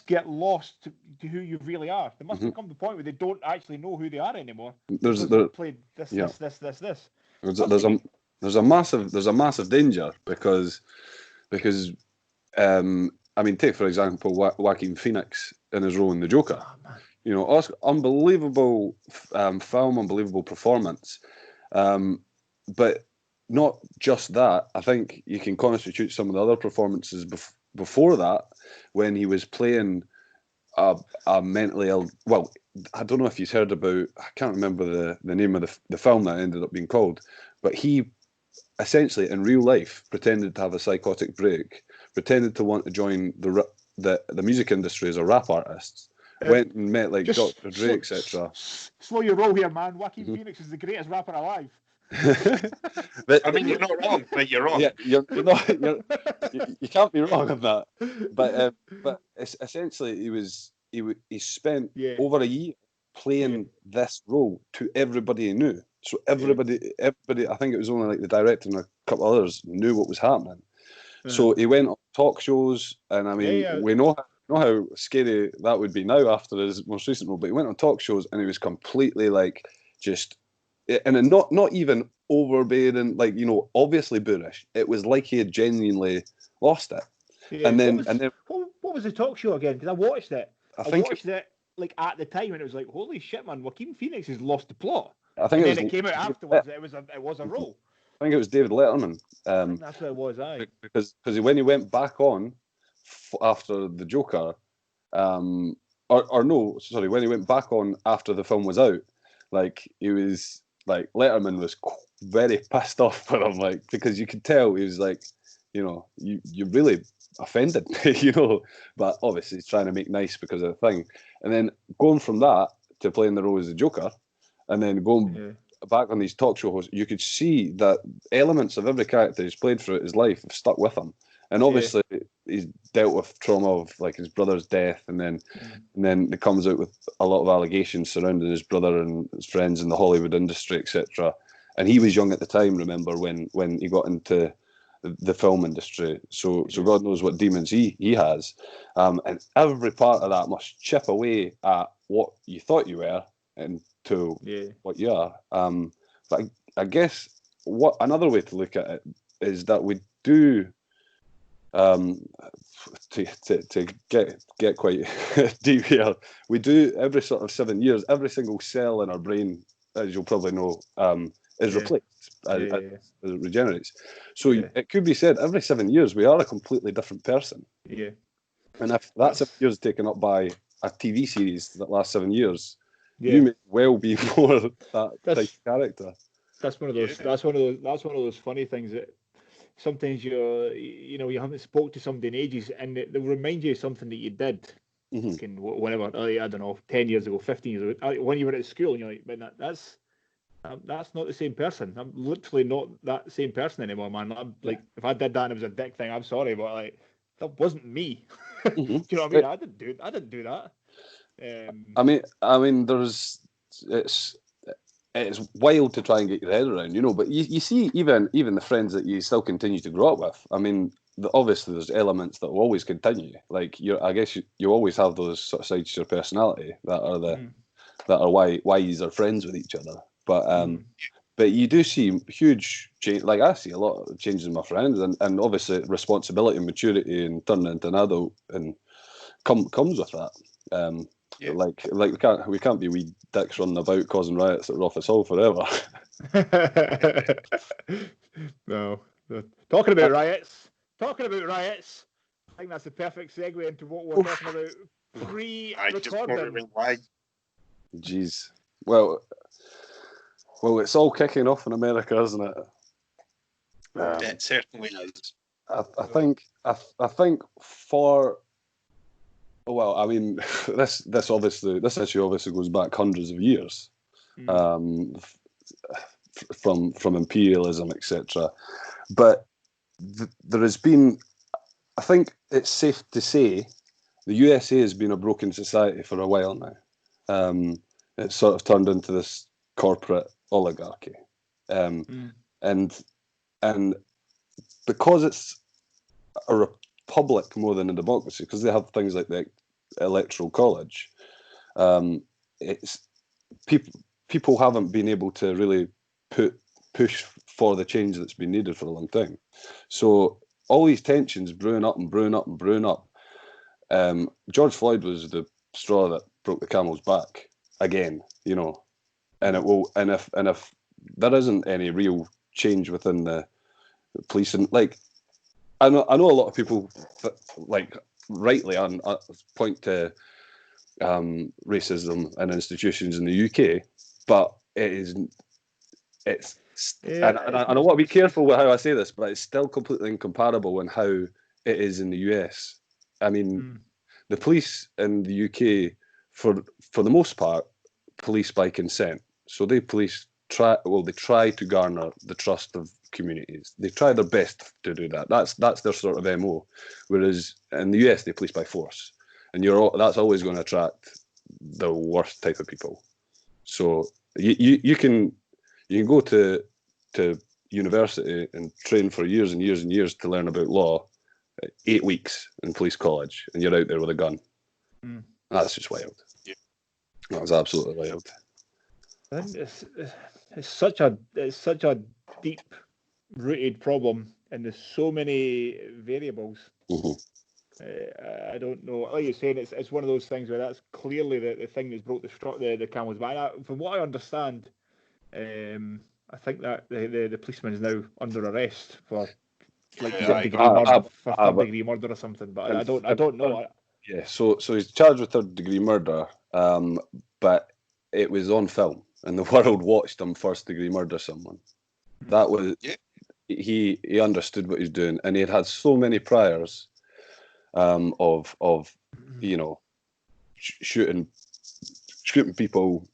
get lost to who you really are. There must become the point where they don't actually know who they are anymore. There's played this. There's a massive danger because I mean, take for example Joaquin Phoenix in his role in the Joker. You know, unbelievable film, unbelievable performance, but not just that. I think you can constitute some of the other performances before that, when he was playing a mentally ill. Well, I don't know if you've heard about. I can't remember the name of the film that ended up being called, but he essentially in real life pretended to have a psychotic break, pretended to want to join the music industry as a rap artist. Went and met like Dr. Dre, etc. Slow your roll here, man. Joaquin Phoenix is the greatest rapper alive. But, I mean, you're not wrong, but you're wrong. Yeah, you're not. You can't be wrong on that. But essentially, he spent over a year playing this role to everybody he knew. So everybody. I think it was only like the director and a couple others knew what was happening. So he went on talk shows, and I mean, we know how scary that would be now after his most recent role. But he went on talk shows, and he was completely like just. And not even overbearing, like, you know, obviously boorish. It was like he had genuinely lost it. Yeah. And then what was the talk show again? Because I watched it. I watched it like at the time, and it was like, holy shit, man! Joaquin Phoenix has lost the plot. I think it came out afterwards. It was a role. I think it was David Letterman. That's what it was. Because when he went back on after the Joker, when he went back on after the film was out, like he was. Like Letterman was very pissed off with him, like, because you could tell he was like, you know, you really offended me, you know. But obviously he's trying to make nice because of the thing. And then going from that to playing the role as the Joker, and then going back on these talk show hosts, you could see that elements of every character he's played throughout his life have stuck with him. And obviously he's dealt with trauma of like his brother's death, and then it comes out with a lot of allegations surrounding his brother and his friends in the Hollywood industry, etc. And he was young at the time, remember, when he got into the film industry. So God knows what demons he has. And every part of that must chip away at what you thought you were and to what you are. But I guess what another way to look at it is that we do. To get quite deep here, we do every sort of 7 years, every single cell in our brain, as you'll probably know, is replaced as it regenerates. So it could be said every 7 years we are a completely different person. Yeah. And if that 7 years taken up by a TV series that lasts 7 years, Yeah. you may well be more that type of character. That's one of those. That's one of those funny things that sometimes you haven't spoke to somebody in ages, and they'll remind you of something that you did. Whatever, I don't know, 10 years ago, 15 years ago, when you were at school, and you're like, but that's not the same person. I'm literally not that same person anymore, man. I'm like, if I did that and it was a dick thing, I'm sorry, but like, that wasn't me. Do you know what I mean? I didn't do that. I mean, it's wild to try and get your head around, but you see even the friends that you still continue to grow up with. I mean, obviously there's elements that will always continue. Like I guess you always have those sort of sides to your personality that are that are why you are friends with each other. But you do see huge change. Like I see a lot of changes in my friends, and obviously responsibility and maturity and turning into an adult and comes with that. Like we can't be wee dicks running about causing riots at Office Hall forever. No. Talking about riots. I think that's the perfect segue into what we're talking about pre-recording. Why? Jeez. Well, it's all kicking off in America, isn't it? It certainly is. I think for. Well, I mean, this issue obviously goes back hundreds of years, from imperialism, etc. But there has been, I think it's safe to say, the USA has been a broken society for a while now. It's sort of turned into this corporate oligarchy, and because it's a republic more than a democracy, because they have things like the electoral college, it's people haven't been able to really push for the change that's been needed for a long time. So all these tensions brewing up. George Floyd was the straw that broke the camel's back again, and it will. And if there isn't any real change within the police, and like I know a lot of people rightly point to racism in institutions in the UK, but it's and I want to be careful with how I say this, but it's still completely incomparable in how it is in the US. I mean, the police in the UK, for the most part, police by consent. So they try to garner the trust of communities. They try their best to do that. That's their sort of MO. Whereas in the US, they police by force, and that's always going to attract the worst type of people. So you can go to university and train for years and years and years to learn about law, 8 weeks in police college, and you're out there with a gun. That's just wild. Yeah. That was absolutely wild. I think it's such a deep rooted problem, and there's so many variables. I don't know. Like you're saying, it's one of those things where that's clearly the thing that's broke the camel's back. From what I understand, I think that the policeman is now under arrest for third degree murder or something. But I don't know. Yeah, so he's charged with third degree murder, but it was on film, and the world watched him first degree murder someone. That was he understood what he was doing, and he had so many priors of shooting people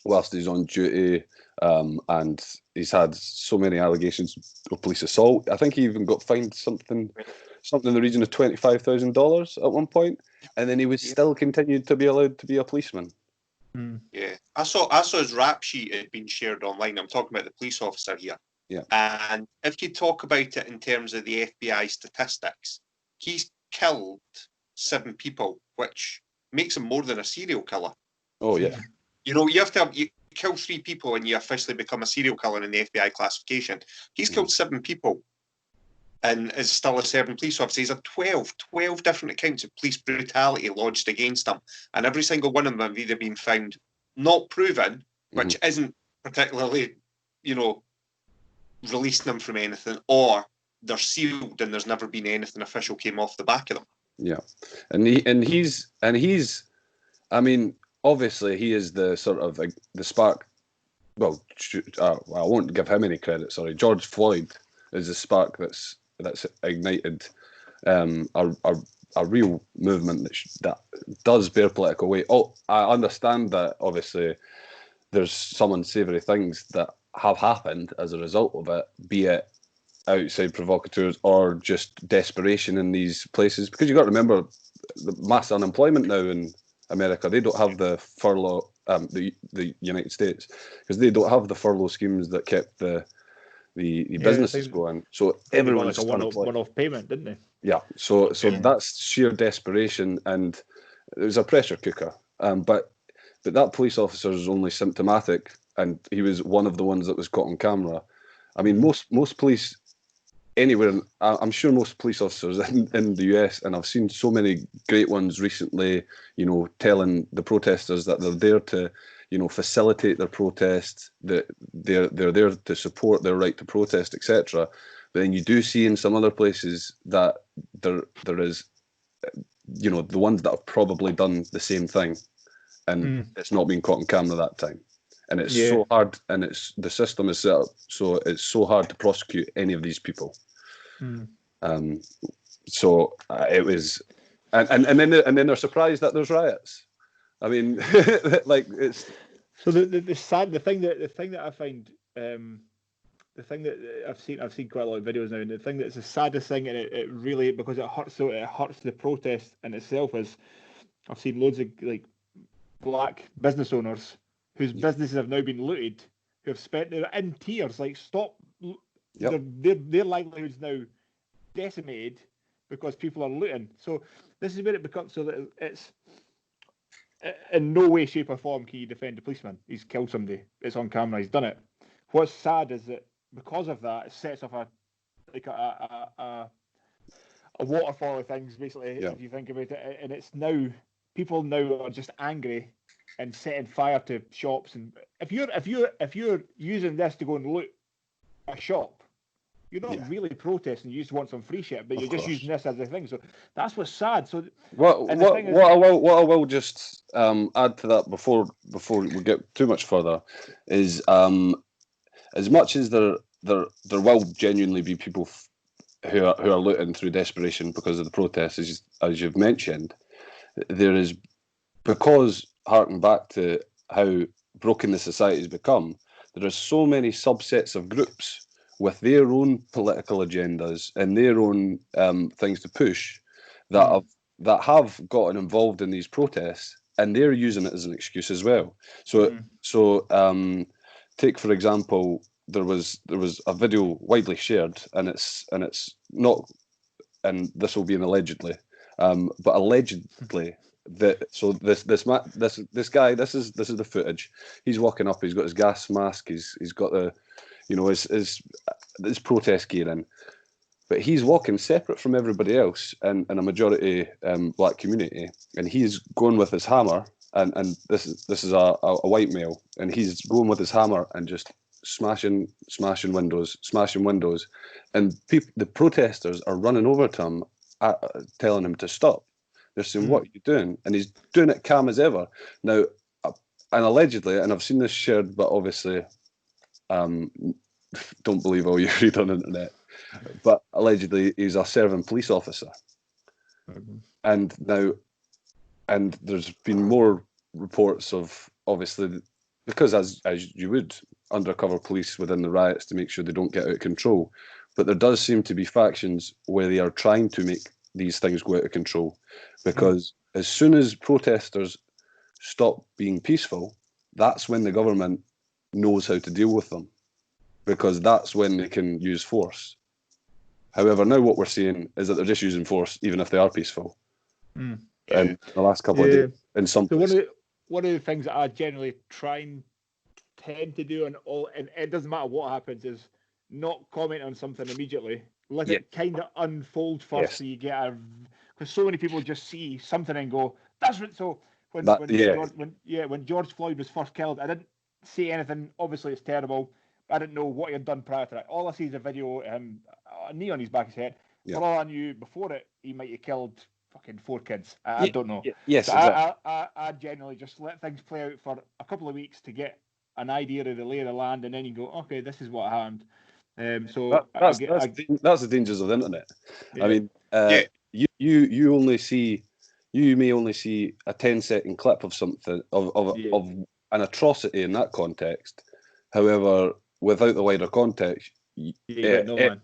whilst he's on duty, and he's had so many allegations of police assault. I think he even got fined something in the region of $25,000 at one point, and then he was still continued to be allowed to be a policeman. Yeah, I saw his rap sheet had been shared online. I'm talking about the police officer here. Yeah, and if you talk about it in terms of the FBI statistics, he's killed 7 people, which makes him more than a serial killer. Oh yeah. You kill 3 people and you officially become a serial killer in the FBI classification. He's killed 7 people and is still a serving police officer. He's had 12 different accounts of police brutality lodged against him, and every single one of them have either been found not proven, which isn't particularly, releasing them from anything, or they're sealed and there's never been anything official came off the back of them. Yeah, and he's. I mean, obviously, he is the sort of the spark. Well, I won't give him any credit. Sorry, George Floyd is the spark that's ignited a real movement that does bear political weight. Oh, I understand that obviously there's some unsavoury things that have happened as a result of it, be it outside provocateurs or just desperation in these places. Because you've got to remember the mass unemployment now in America. They don't have the furlough, the United States, because they don't have the furlough schemes that kept the businesses going. So everyone's like a one-off payment, didn't they? Yeah. So that's sheer desperation, and it was a pressure cooker. But that police officer is only symptomatic, and he was one of the ones that was caught on camera. I mean, most police anywhere, I'm sure most police officers in the US, and I've seen so many great ones recently, telling the protesters that they're there to, facilitate their protest, that they're there to support their right to protest, etc. But then you do see in some other places that there is, the ones that have probably done the same thing, and it's not been caught on camera that time. And it's so hard, and the system is set up so it's so hard to prosecute any of these people. So it was, and then they're surprised that there's riots. I mean, like it's. So the thing that I find, the thing that I've seen quite a lot of videos now, and the thing that's the saddest thing, and it really, because it hurts the protest in itself, is I've seen loads of like black business owners whose businesses have now been looted, who have they're in tears, like stop. Yep. Their livelihoods now decimated because people are looting. So this is where it becomes so that it's in no way, shape, or form can you defend a policeman. He's killed somebody. It's on camera. He's done it. What's sad is that because of that, it sets off a waterfall of things, basically, if you think about it. And it's now people now are just angry and setting fire to shops. And if you're using this to go and loot a shop, you're not really protesting. You just want some free shit, but you're just using this as a thing. So that's what's sad. So what I will just add to that before we get too much further is as much as there will genuinely be people who are looting through desperation because of the protests, as you've mentioned, there is, because harking back to how broken the society has become, there are so many subsets of groups with their own political agendas and their own things to push that have gotten involved in these protests, and they're using it as an excuse as well. So take for example, there was a video widely shared, and it's not, and this will be an allegedly, but allegedly that this guy, this is the footage. He's walking up. He's got his gas mask. He's got the his protest gear in, but he's walking separate from everybody else in a majority black community, and he's going with his hammer, and this is a white male, and he's going with his hammer and just smashing windows, and the protesters are running over to him, telling him to stop. They're saying, "What are you doing?" And he's doing it calm as ever. Now, and allegedly, and I've seen this shared, but obviously, don't believe all you read on the internet, but allegedly he's a serving police officer. And there's been more reports of, obviously, because as you would, undercover police within the riots to make sure they don't get out of control. But there does seem to be factions where they are trying to make these things go out of control, because as soon as protesters stop being peaceful, that's when the government knows how to deal with them, because that's when they can use force. However, now what we're seeing is that they're just using force even if they are peaceful. And the last couple of days, in some places. One of the things that I generally tend to do, and it doesn't matter what happens, is not comment on something immediately. Let it kind of unfold first, so you get because so many people just see something and go, "That's what." So when George Floyd was first killed, I didn't say anything. Obviously, it's terrible. I didn't know what he had done prior to that. All I see is a video of him, a knee on his back of his head. For all I knew before it, he might have killed fucking 4 kids. I don't know. Yes, So exactly. I generally just let things play out for a couple of weeks to get an idea of the lay of the land, and then you go, okay, this is what happened. So That's the dangers of the internet. Yeah. I mean, you may only see a 10-second clip of something of an atrocity in that context. However, without the wider context, man.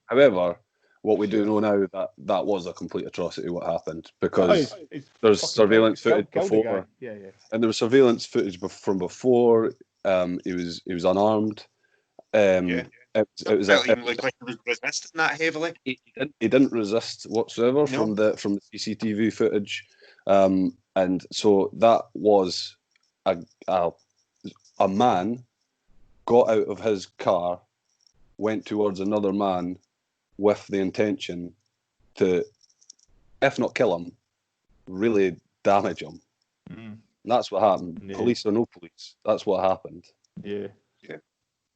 However, what we do know now that was a complete atrocity what happened, because there's surveillance footage before, and there was surveillance footage from before. He was unarmed. It was even looked like he was resisting that heavily. He didn't resist whatsoever from the CCTV footage, and so that was a man got out of his car, went towards another man with the intention to, if not kill him, really damage him. Mm. That's what happened. Yeah. Police or no police, that's what happened. Yeah.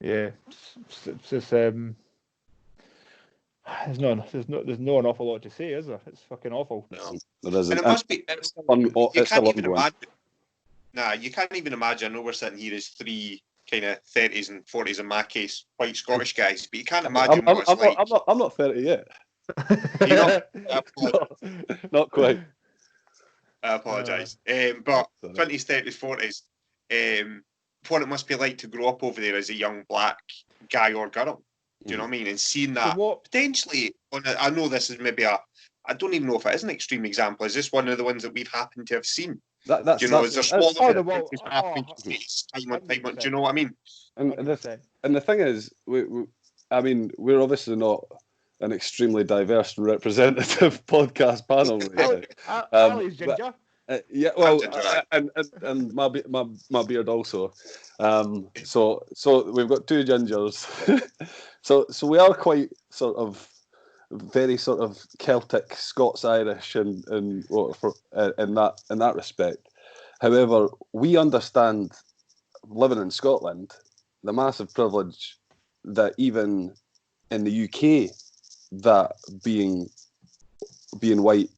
It's just there's not an awful lot to say, is there? It's fucking awful. No, there isn't. And it must be. You can't even ongoing. imagine. Nah, you can't even imagine. I know we're sitting here as 3 kind of 30s and 40s in my case, white Scottish guys, but you can't imagine what it's like. I'm not 30 yet. You're Not quite. I apologise. But 20s, 30s, 40s, what it must be like to grow up over there as a young black guy or girl. Do you know what I mean? And seeing that potentially, I know this is maybe I don't even know if it is an extreme example. Is this one of the ones that we've happened to have seen? Is there smaller happening to face time on time? Do you know what I mean? And the thing is, we're obviously not an extremely diverse and representative podcast panel. Ali's ginger. And my beard also. So we've got 2 gingers. so we are quite very sort of Celtic, Scots-Irish, and in that respect. However, we understand, living in Scotland, the massive privilege that even in the UK, that being white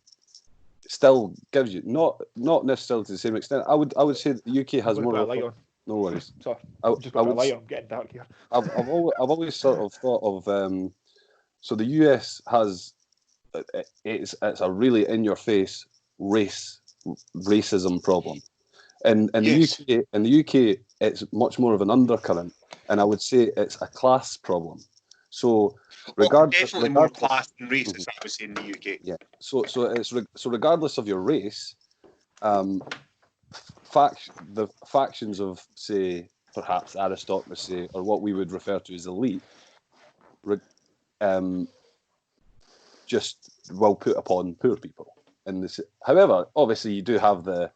still gives you, not necessarily to the same extent. I would say that the UK has more. No worries. Sorry, I'm getting dark here. I've always sort of thought of so the US has it's a really in your face racism problem, and in the UK it's much more of an undercurrent, and I would say it's a class problem. So definitely more class than race, as I would say in the UK. Yeah. So regardless of your race, the factions of, say, perhaps aristocracy, or what we would refer to as elite, just will put upon poor people. However, obviously, you do have the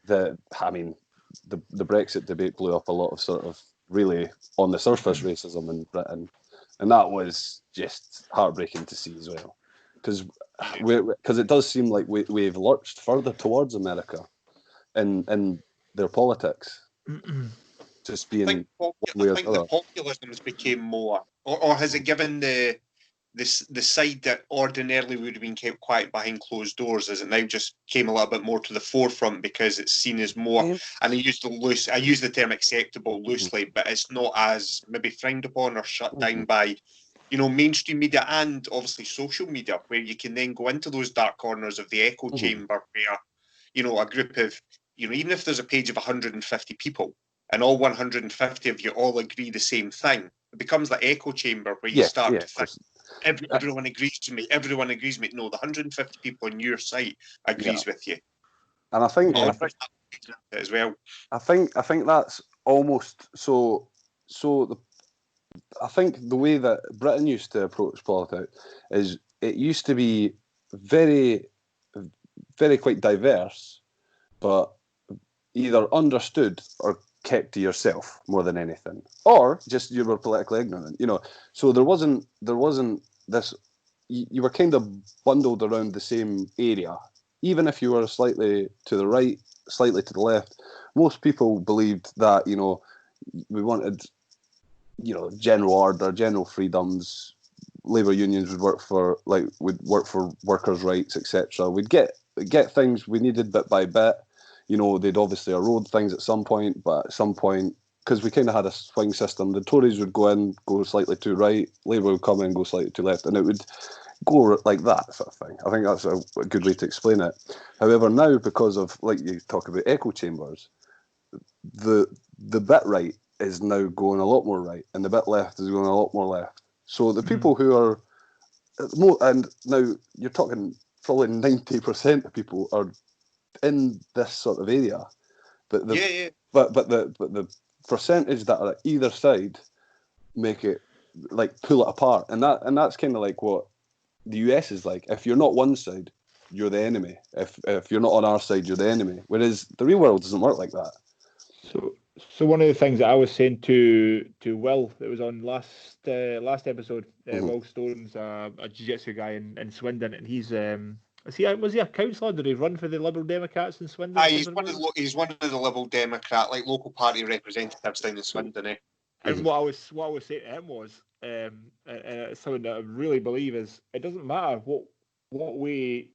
Brexit debate blew up a lot of sort of really on the surface racism in Britain, and that was just heartbreaking to see as well, because it does seem like we've lurched further towards America in their politics. Just being, I think the populism has become more, or has it given the side that ordinarily would have been kept quiet behind closed doors, as it now just came a little bit more to the forefront because it's seen as more, and I use the term acceptable loosely, but it's not as maybe frowned upon or shut down by, mainstream media and obviously social media, where you can then go into those dark corners of the echo chamber where, a group of, even if there's a page of 150 people and all 150 of you all agree the same thing, it becomes the echo chamber where you start to think, everyone agrees to me. Everyone agrees with me. No, the 150 people on your site agrees with you. And I think as well. I think that's almost so. I think the way that Britain used to approach politics is it used to be very, very quite diverse, but either understood or kept to yourself more than anything, or just you were politically ignorant, so there wasn't this, you were kind of bundled around the same area, even if you were slightly to the right, slightly to the left. Most people believed that we wanted general order, general freedoms, labour unions would work for workers' rights, etc. We'd get things we needed bit by bit. You know, they'd obviously erode things at some point, but at some point, because we kind of had a swing system, the Tories would go in, go slightly too right, Labour would come in, go slightly too left, and it would go like that sort of thing. I think that's a good way to explain it. However, now, because of, like you talk about echo chambers, the bit right is now going a lot more right, and the bit left is going a lot more left. So the people who are and now you're talking probably 90% of people are in this sort of area, but the percentage that are at either side make it like pull it apart, and that's kind of like what the US is like. If you're not one side, you're the enemy. If you're not on our side, you're the enemy. Whereas the real world doesn't work like that. So one of the things that I was saying to Will that was on last episode, Will Stone's a jiu-jitsu guy in Swindon, and he's was he a councillor? Did he run for the Liberal Democrats in Swindon? He's one of the Liberal Democrat, like local party representatives down in Swindon. And what I was saying to him was, and it's something that I really believe is, it doesn't matter what way.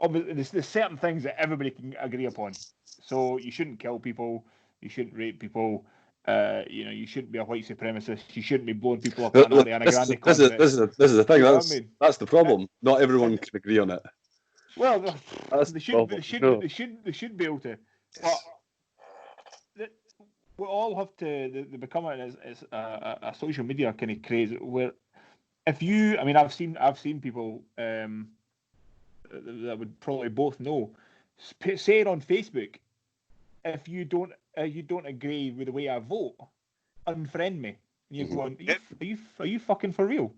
Obviously, there's certain things that everybody can agree upon. So you shouldn't kill people. You shouldn't rape people. You shouldn't be a white supremacist. You shouldn't be blowing people up on Ariana Grande. This is the thing. You know that's the problem. Not everyone can agree on it. Well, they should be able to. But we all have to. They become a social media kind of craze where I've seen people that would probably both know say it on Facebook. If you don't agree with the way I vote, unfriend me. And you're going, are you fucking for real?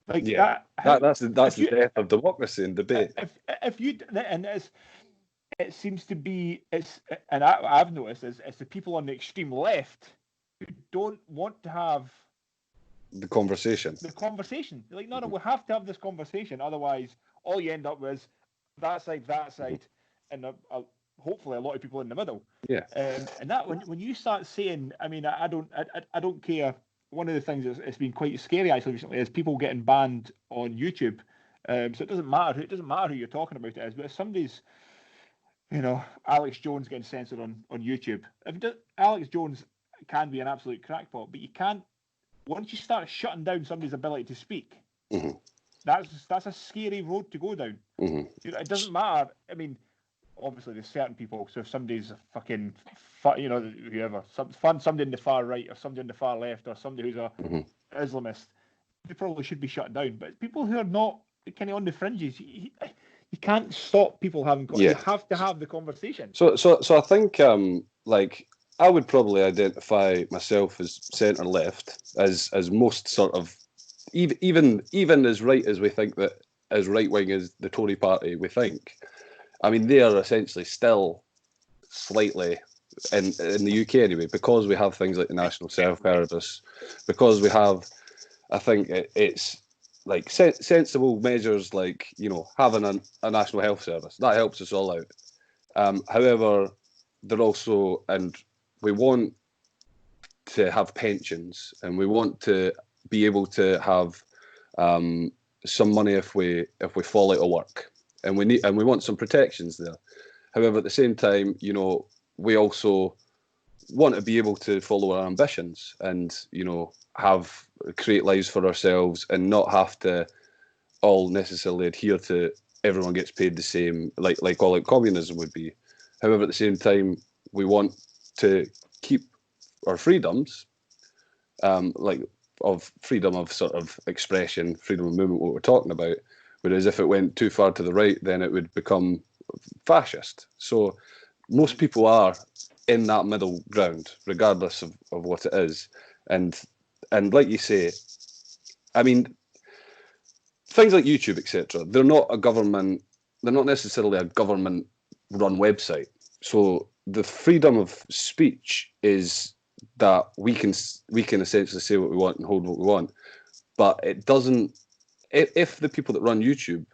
Like that's the death of democracy and debate. It seems to be and I've noticed it's the people on the extreme left who don't want to have the conversation. Like, no, we have to have this conversation. Otherwise, all you end up with that side, and hopefully a lot of people in the middle. Yeah. And that when you start saying, I mean, I don't care. One of the things that's been quite scary actually recently is people getting banned on YouTube. So it doesn't matter who you're talking about it is, but if somebody's, Alex Jones getting censored on YouTube. Alex Jones can be an absolute crackpot, but you can't. Once you start shutting down somebody's ability to speak, that's a scary road to go down. It doesn't matter. I mean, obviously there's certain people. So if somebody's a fucking, whoever, somebody in the far right or somebody in the far left or somebody who's a Islamist, they probably should be shut down. But people who are not kind of on the fringes, you can't stop people having. You have to have the conversation. So I think I would probably identify myself as centre left, as most sort of even as right as we think that as right wing as the Tory party we think. I mean, they are essentially still slightly in the UK anyway, because we have things like the National Service, because we have, I think it's like sensible measures like having a National Health Service that helps us all out. However, they're also, and we want to have pensions, and we want to be able to have some money if we fall out of work, and we want some protections there. However, at the same time, we also want to be able to follow our ambitions and create lives for ourselves and not have to all necessarily adhere to everyone gets paid the same, like all out communism would be. However, at the same time, we want to keep our freedoms, of freedom of sort of expression, freedom of movement, what we're talking about. Whereas if it went too far to the right, then it would become fascist. So most people are in that middle ground, regardless of what it is. And like you say, I mean, things like YouTube, etc., they're not necessarily a government-run website. So the freedom of speech is that we can essentially say what we want and hold what we want, but it doesn't. If the people that run YouTube,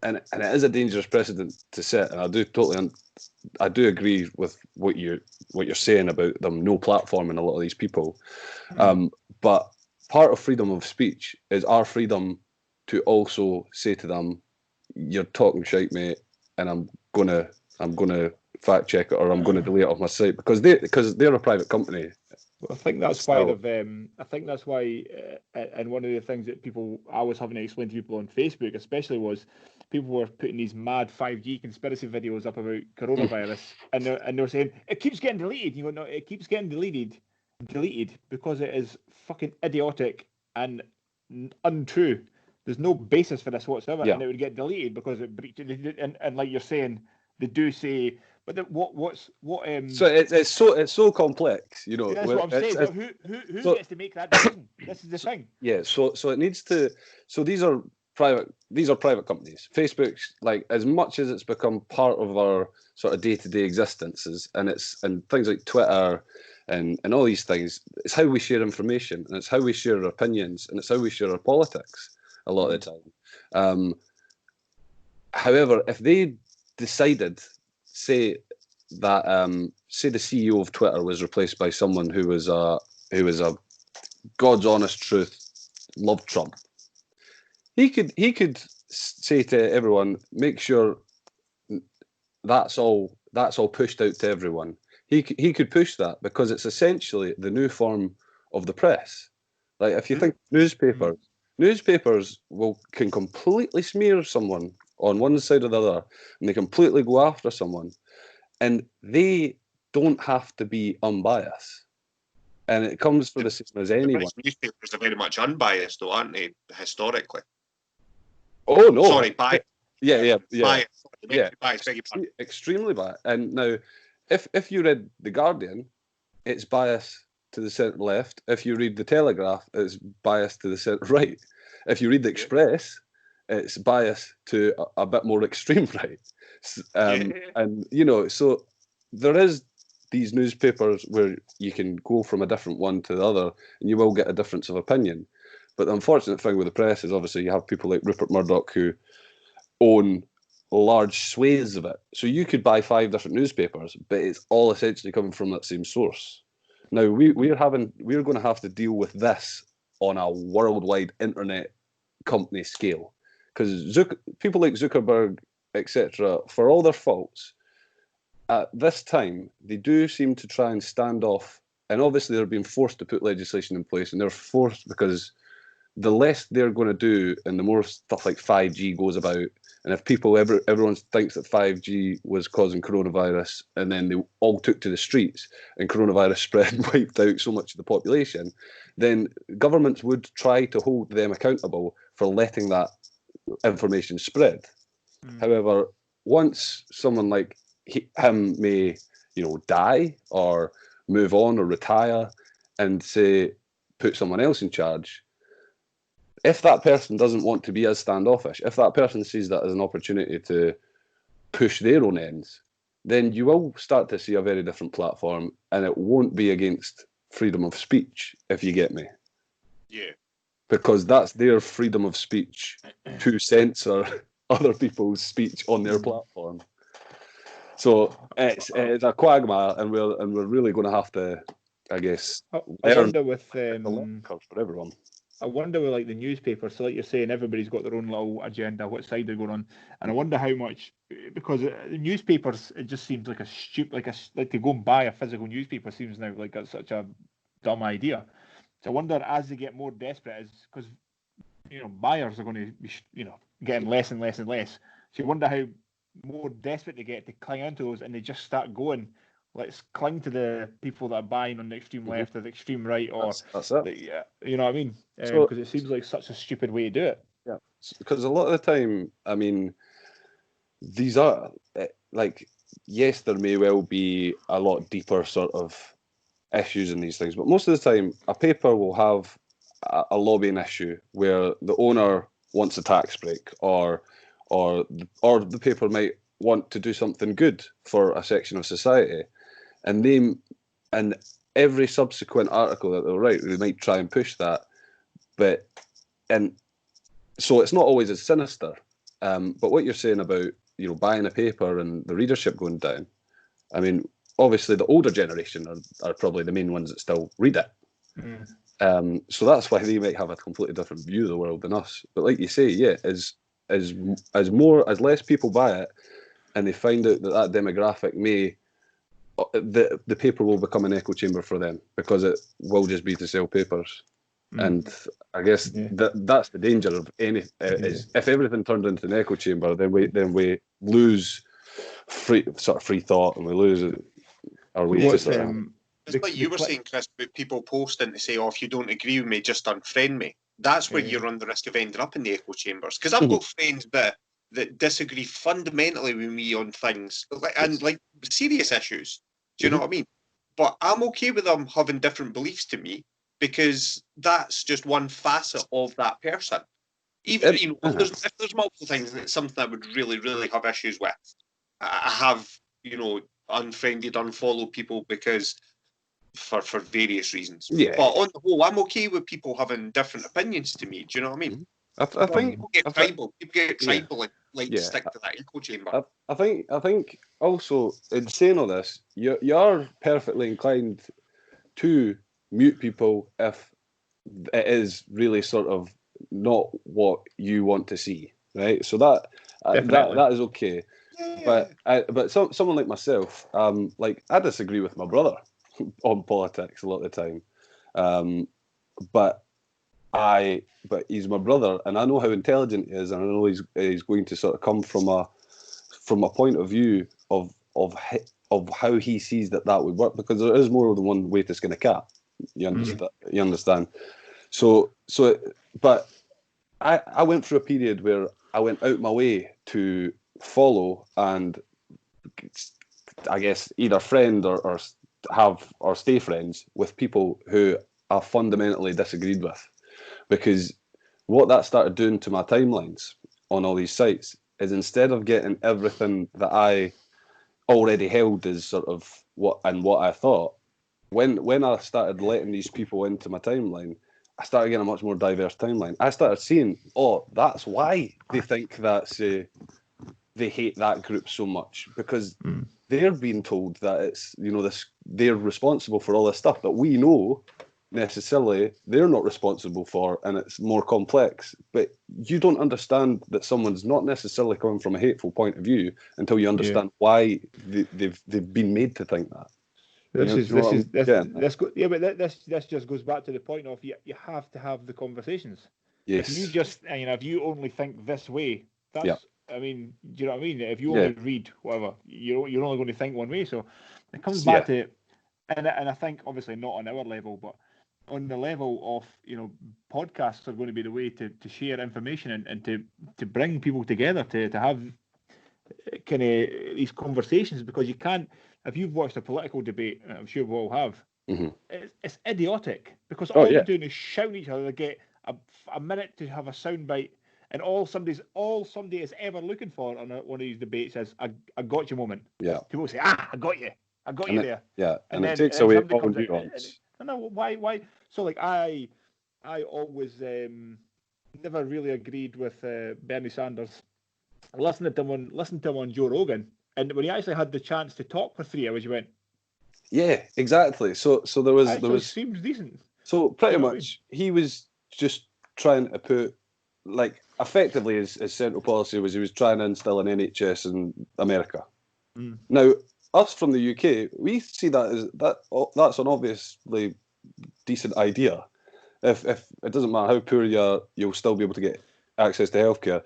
and it is a dangerous precedent to set, and I do agree with what you're saying about them no platforming a lot of these people, but part of freedom of speech is our freedom to also say to them, "You're talking shite, mate," and I'm gonna fact check it, or I'm gonna delete it off my site because they're a private company. Well, I think that's why they've. I think that's why, and one of the things that I was having to explain to people on Facebook, especially, was people were putting these mad 5G conspiracy videos up about coronavirus, and they were saying it keeps getting deleted. You go, no, it keeps getting deleted because it is fucking idiotic and untrue. There's no basis for this whatsoever, and it would get deleted because it breached. And like you're saying, they do say. But So it's so complex, you know. That's what I'm saying. Who gets to make that decision? This is the thing. Yeah. So it needs to. So these are private companies. Facebook's, like, as much as it's become part of our sort of day-to-day existences, and things like Twitter and all these things. It's how we share information, and it's how we share our opinions, and it's how we share our politics a lot of the time. However, if they decided, say the CEO of Twitter was replaced by someone who was a God's honest truth, loved Trump, he could say to everyone, make sure that's all pushed out to everyone. He could push that because it's essentially the new form of the press. Like, if you think newspapers can completely smear someone on one side or the other, and they completely go after someone, and they don't have to be unbiased. And it comes for the same as anyone. Newspapers are very much unbiased, though, aren't they, historically? Oh no! Sorry, biased. Yeah. Biased, extremely biased. And now, if you read The Guardian, it's biased to the centre left. If you read The Telegraph, it's biased to the centre right. If you read The Express, it's biased to a bit more extreme right. And, you know, so there is these newspapers where you can go from a different one to the other, and you will get a difference of opinion. But the unfortunate thing with the press is, obviously, you have people like Rupert Murdoch who own large swathes of it. So you could buy 5 different newspapers, but it's all essentially coming from that same source. Now, we're going to have to deal with this on a worldwide internet company scale, because people like Zuckerberg, etc., for all their faults, at this time, they do seem to try and stand off. And obviously, they're being forced to put legislation in place, and they're forced because the less they're going to do, and the more stuff like 5G goes about, and if everyone thinks that 5G was causing coronavirus, and then they all took to the streets, and coronavirus spread and wiped out so much of the population, then governments would try to hold them accountable for letting that information spread. However, once someone like him may, die or move on or retire, and say put someone else in charge, if that person doesn't want to be as standoffish, if that person sees that as an opportunity to push their own ends, then you will start to see a very different platform, and it won't be against freedom of speech, if you get me. Yeah. Because that's their freedom of speech to censor other people's speech on their platform. So it's a quagmire, and we're really going to have to, I guess, I wonder with the learning curve for everyone. I wonder with, like, the newspapers. So, like you're saying, everybody's got their own little agenda, what side they're going on, and I wonder how much, because the newspapers, it just seems like like to go and buy a physical newspaper seems now like that's such a dumb idea. So I wonder, as they get more desperate, because buyers are going to be getting less and less and less. So you wonder how more desperate they get to cling onto those, and they just start going, let's cling to the people that are buying on the extreme left or the extreme right, or that's it. You know what I mean? Because it seems like such a stupid way to do it. Yeah, because a lot of the time, I mean, these are like, yes, there may well be a lot deeper sort of issues in these things, but most of the time, a paper will have a lobbying issue where the owner wants a tax break, or the paper might want to do something good for a section of society, and every subsequent article that they'll write, they might try and push that, and so it's not always as sinister. But what you're saying about buying a paper and the readership going down, I mean, obviously the older generation are probably the main ones that still read it. So that's why they might have a completely different view of the world than us. But like you say, yeah, as less people buy it, and they find out that demographic may, the paper will become an echo chamber for them, because it will just be to sell papers. And I guess that's the danger of any is if everything turned into an echo chamber, then we lose free thought, and we lose our way to sort of. It's like you were saying, Chris, about people posting to say, "Oh, if you don't agree with me, just unfriend me." That's where you run the risk of ending up in the echo chambers. Because I've got friends that disagree fundamentally with me on things and like serious issues. Do you know what I mean? But I'm okay with them having different beliefs to me, because that's just one facet of that person. Even if there's multiple things and it's something I would really, really have issues with, I have unfriended, unfollowed people because for various reasons. Yeah. But on the whole, I'm okay with people having different opinions to me. Do you know what I mean? I think people get tribal. People get tribal and stick to that echo chamber. I think also, in saying all this, you are perfectly inclined to mute people if it is really sort of not what you want to see, right? So that is okay. But someone like myself, like I disagree with my brother on politics a lot of the time, but he's my brother, and I know how intelligent he is, and I know he's going to sort of come from a point of view of how he sees that would work, because there is more than one way to skin a cat. You understand? You understand? But I went through a period where I went out my way to follow and, I guess, either friend or stay friends with people who I fundamentally disagreed with, because what that started doing to my timelines on all these sites is, instead of getting everything that I already held as sort of what I thought, when I started letting these people into my timeline, I started getting a much more diverse timeline. I started seeing, that's why they think that's they hate that group so much, because they're being told that it's they're responsible for all this stuff that we know necessarily they're not responsible for, and it's more complex. But you don't understand that someone's not necessarily coming from a hateful point of view until you understand why they've been made to think that. This just goes back to the point of you have to have the conversations. Yes. If you just if you only think this way, that's I mean, do you know what I mean? If you only read whatever, you're only going to think one way. So it comes back to, and I think obviously not on our level, but on the level of podcasts are going to be the way to share information and to bring people together to have kind of these conversations, because you can't. If you've watched a political debate, and I'm sure we all have, it's idiotic, because all they're doing is shouting at each other. They get a minute to have a soundbite, and all somebody is ever looking for on one of these debates is a gotcha moment. Yeah. People say, I got you there. Yeah, and then, it takes away all nuance. nuance. No, why? So like I always never really agreed with Bernie Sanders. I listened to him on Joe Rogan, and when he actually had the chance to talk for 3 hours, you went, yeah, exactly. So there was seems decent. So pretty much he was just trying to put, like, effectively his central policy was he was trying to instill an NHS in America. Now, us from the UK, we see that as that's an obviously decent idea. If it doesn't matter how poor you are, you'll still be able to get access to healthcare.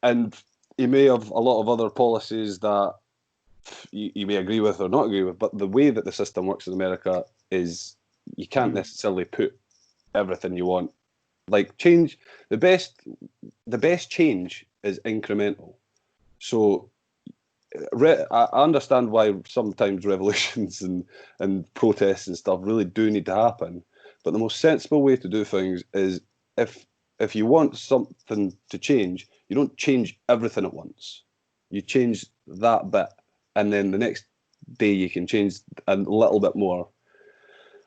And he may have a lot of other policies that you may agree with or not agree with, but the way that the system works in America is you can't necessarily put everything you want. Like, change, the best change is incremental. So I understand why sometimes revolutions and protests and stuff really do need to happen, but the most sensible way to do things is if you want something to change, you don't change everything at once. You change that bit, and then the next day you can change a little bit more.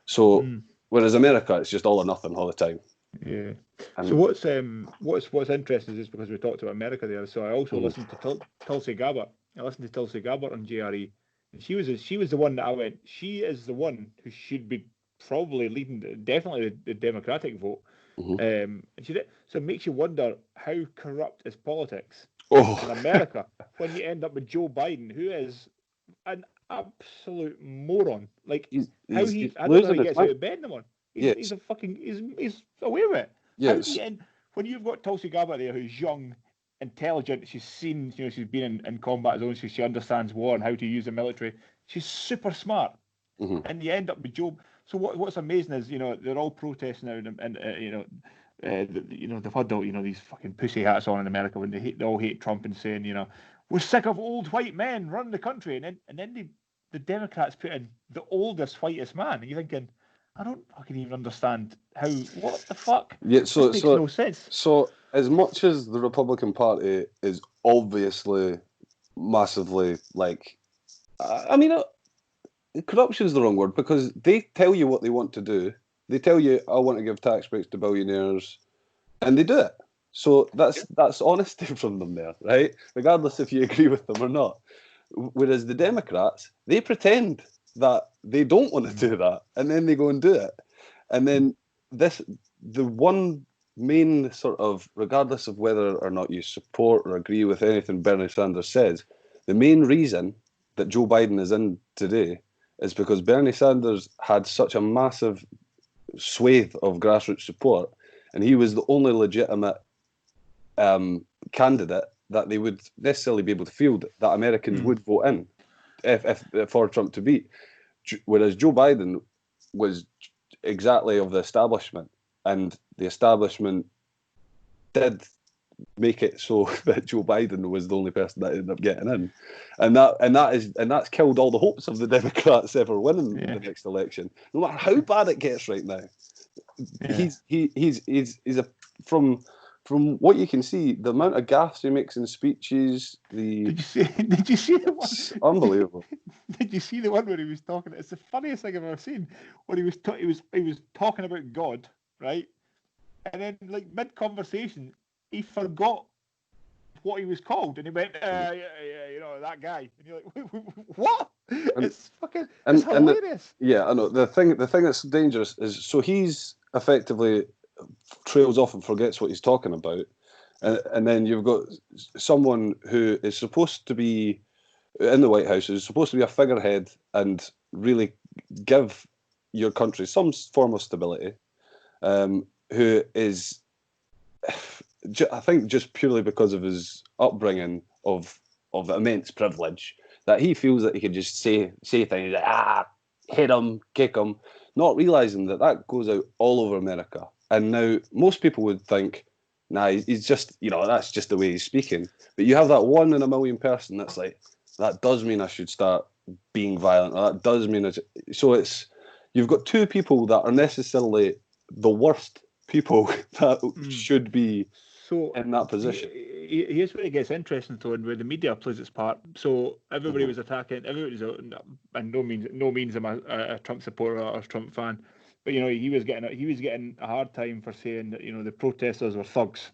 So whereas America, it's just all or nothing all the time. Yeah. So what's interesting is because we talked about America there. So I also listened to Tulsi Gabbard. I listened to Tulsi Gabbard on JRE, and she was the one that I went. She is the one who should be probably leading, definitely the Democratic vote. And so it makes you wonder how corrupt is politics in America when you end up with Joe Biden, who is an absolute moron. Like I don't know how he gets out of bed in the morning. He's a fucking he's away with it. Yes. And when you've got Tulsi Gabbard there, who's young, intelligent, she's seen, she's been in combat zones, so she understands war and how to use the military. She's super smart, and you end up with Joe. So what's amazing is they're all protesting now, and they've had these fucking pussy hats on in America when they all hate Trump and saying we're sick of old white men running the country, and then the Democrats put in the oldest whitest man, and you're thinking, I don't fucking even understand what the fuck? Yeah, so this makes no sense. So as much as the Republican Party is obviously massively corruption is the wrong word, because they tell you what they want to do. They tell you, I want to give tax breaks to billionaires, and they do it. So that's honesty from them there, right? Regardless if you agree with them or not. Whereas the Democrats, they pretend that they don't want to do that, and then they go and do it. And then the one main sort of, regardless of whether or not you support or agree with anything Bernie Sanders says, the main reason that Joe Biden is in today is because Bernie Sanders had such a massive swathe of grassroots support, and he was the only legitimate candidate that they would necessarily be able to field that Americans would vote in if for Trump to beat. Whereas Joe Biden was exactly of the establishment, and the establishment did make it so that Joe Biden was the only person that ended up getting in, and that's killed all the hopes of the Democrats ever winning the next election, no matter how bad it gets right now. He's from what you can see, the amount of gaffes he makes in speeches. Did you see the one? Unbelievable. Did you see the one where he was talking? It's the funniest thing I've ever seen. When he was talking about God, right? And then, like mid conversation, he forgot what he was called, and he went, that guy. And you're like, what? It's hilarious. I know. The thing that's dangerous is, so he's effectively trails off and forgets what he's talking about, and then you've got someone who is supposed to be in the White House, who's supposed to be a figurehead and really give your country some form of stability, who is, I think, just purely because of his upbringing of immense privilege, that he feels that he can just say things like, hit him, kick him, not realising that goes out all over America. And now most people would think, nah, he's just, that's just the way he's speaking. But you have that 1 in a million person that's like, that does mean I should start being violent, or that does mean you've got two people that are necessarily the worst people that should be in that position. Here's where it gets interesting, though, and where the media plays its part. So everybody was attacking. Everybody's out, and no means I'm a Trump supporter or a Trump fan, but he was getting a hard time for saying that the protesters were thugs.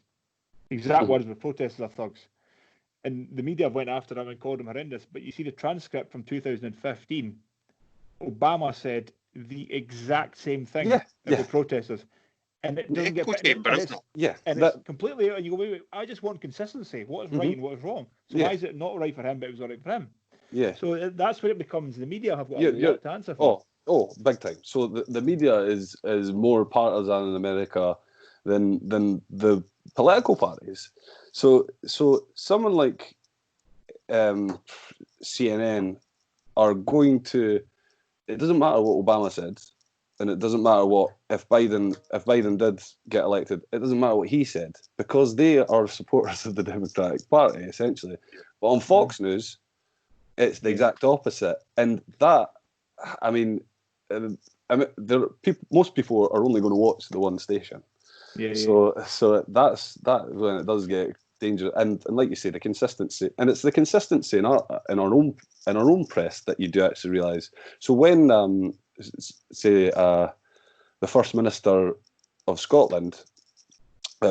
Exact words were, protesters are thugs, and the media went after him and called him horrendous. But you see the transcript from 2015, Obama said the exact same thing of the protesters. And it doesn't get it's completely. And you go, wait, I just want consistency. What is right and what is wrong? So why is it not right for him, but it was all right for him? Yeah. So that's where it becomes. The media have got a lot to answer for. Oh, big time. So the media is more partisan in America than the political parties. So someone like CNN are going to. It doesn't matter what Obama said. And it doesn't matter if Biden did get elected, it doesn't matter what he said, because they are supporters of the Democratic Party, essentially. But on Fox News, it's the exact opposite. And that, most people are only going to watch the one station. So that's when it does get dangerous. And like you say, the consistency, and it's the consistency in our own press that you do actually realise. So when say the First Minister of Scotland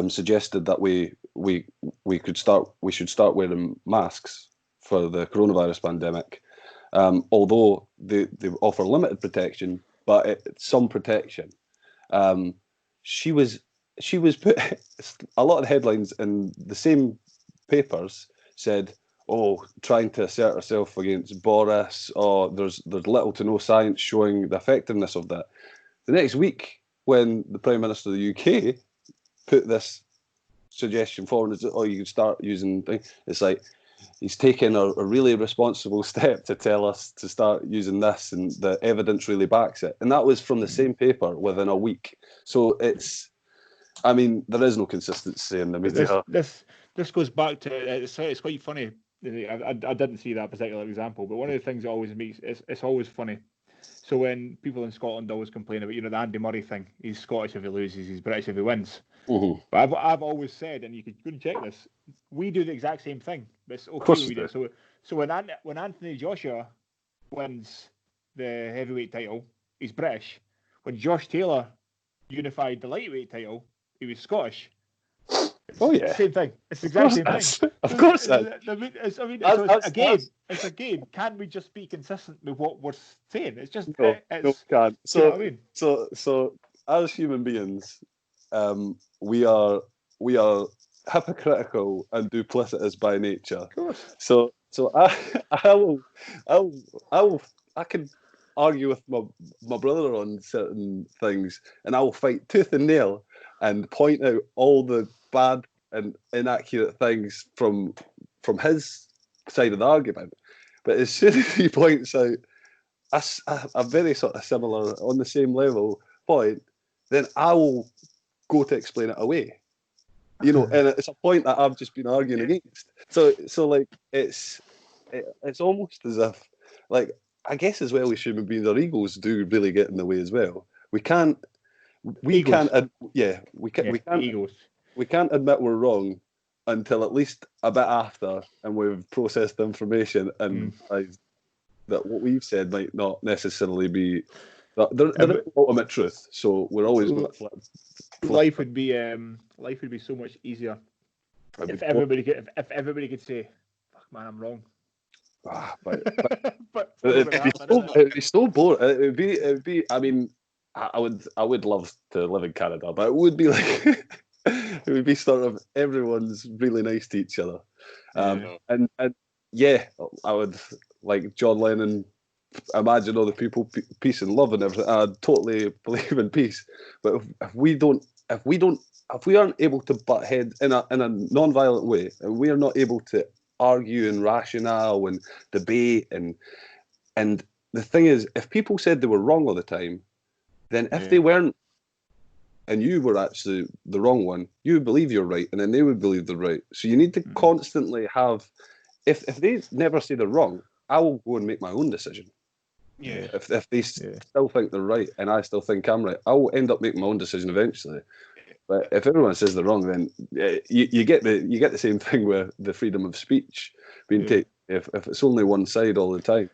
suggested that we should start wearing masks for the coronavirus pandemic, although they offer limited protection, but some protection. She was put. A lot of the headlines in the same papers said, "Oh, trying to assert herself against Boris," or there's little to no science showing the effectiveness of that. The next week, when the Prime Minister of the UK put this suggestion forward, oh, you can start using things, it's like he's taken a really responsible step to tell us to start using this, and the evidence really backs it. And that was from the same paper within a week. So it's, I mean, there is no consistency in the media. This goes back to, it's quite funny. I didn't see that particular example, but one of the things that always makes it's always funny. So when people in Scotland always complain about, the Andy Murray thing, he's Scottish if he loses, he's British if he wins. Mm-hmm. But I've always said, and you could go and check this, we do the exact same thing. But it's okay when we do. So when Anthony Joshua wins the heavyweight title, he's British. When Josh Taylor unified the lightweight title, he was Scottish. Oh yeah, same thing. It's the exact same thing. Of course, it's a game. Can we just be consistent with what we're saying? It's just no, we can't. So, you know what I mean? so as human beings, we are hypocritical and duplicitous by nature. Of course. So I can argue with my brother on certain things, and I will fight tooth and nail and point out all the bad and inaccurate things from his side of the argument. But as soon as he points out a very sort of similar, on the same level point, then I will go to explain it away. And it's a point that I've just been arguing against. So like it's almost as if, like, I guess as well as human beings, our egos do really get in the way as well. We can't admit we're wrong until at least a bit after, and we've processed the information and realised that what we've said might not necessarily be there is ultimate truth. So we're always going to flip. Life would be so much easier if everybody could say, "Fuck man, I'm wrong." But it'd be so boring. It'd be. I mean, I would love to live in Canada, but it would be like it would be sort of everyone's really nice to each other, and yeah, I would, like John Lennon, imagine all the people, peace and love and everything. I'd totally believe in peace, but if we aren't able to butt heads in a non-violent way, and we are not able to argue and rationale and debate, and the thing is, if people said they were wrong all the time, then if they weren't, and you were actually the wrong one, you would believe you're right, and then they would believe they're right. So you need to constantly have, if they never say they're wrong, I will go and make my own decision. Yeah. If they still think they're right and I still think I'm right, I will end up making my own decision eventually. But if everyone says they're wrong, then you get the same thing with the freedom of speech being taken. If it's only one side all the time.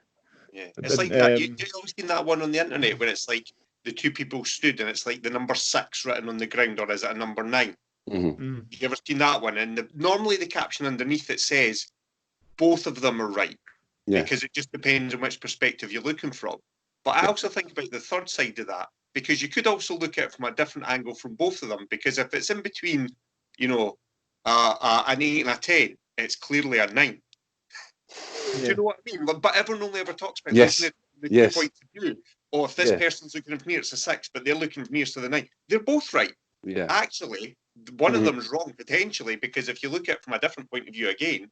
Yeah, it's like that. You've always seen that one on the internet where it's like the two people stood and it's like the number 6 written on the ground, or is it a number 9? Mm-hmm. You ever seen that one? And normally the caption underneath it says both of them are right, because it just depends on which perspective you're looking from. But I also think about the third side of that, because you could also look at it from a different angle from both of them. Because if it's in between, an 8 and a 10, it's clearly a 9. Do you know what I mean? But everyone only ever talks about looking at the 2 points of view. Or if this person's looking from here, it's a 6, but they're looking from here to the 9. They're both right. Yeah. Actually, one of them's wrong potentially, because if you look at it from a different point of view again,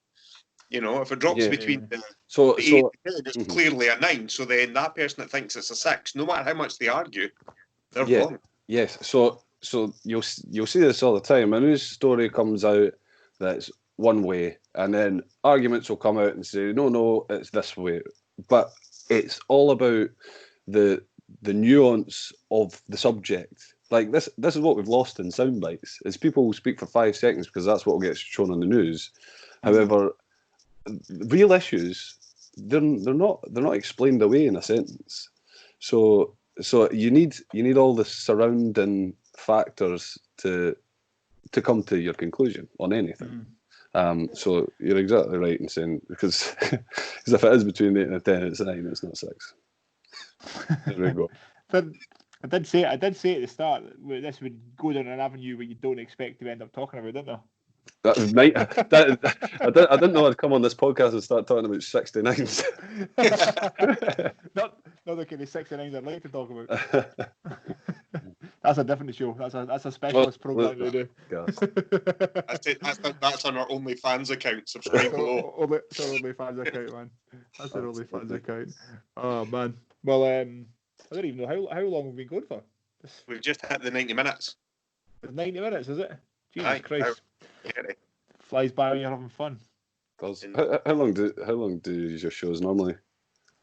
if it drops between the 8 and 10, it's clearly a 9. So then that person that thinks it's a 6, no matter how much they argue, they're wrong. Yes. So you'll see this all the time. A news story comes out that's one way, and then arguments will come out and say, no, it's this way. But it's all about the nuance of the subject. Like this is what we've lost in sound bites, is people will speak for 5 seconds because that's what gets shown on the news. However, real issues, they're not explained away in a sentence. So you need all the surrounding factors to come to your conclusion on anything. So you're exactly right in saying, because if it is between 8 and a 10, it's a 9, it's not 6. There we go. But I did say at the start that this would go down an avenue where you don't expect to end up talking about, didn't you? I didn't know I'd come on this podcast and start talking about 69s. not the kind of 69s I'd like to talk about. That's a different show. That's a specialist program they do. That's on our OnlyFans account. Subscribe below. It's our OnlyFans account, man. That's our OnlyFans account. Oh man. Well, I don't even know how long we've been going for. We've just hit the 90 minutes. It's 90 minutes, is it? Jesus Aye, Christ. Flies by when you're having fun. How long do your shows normally?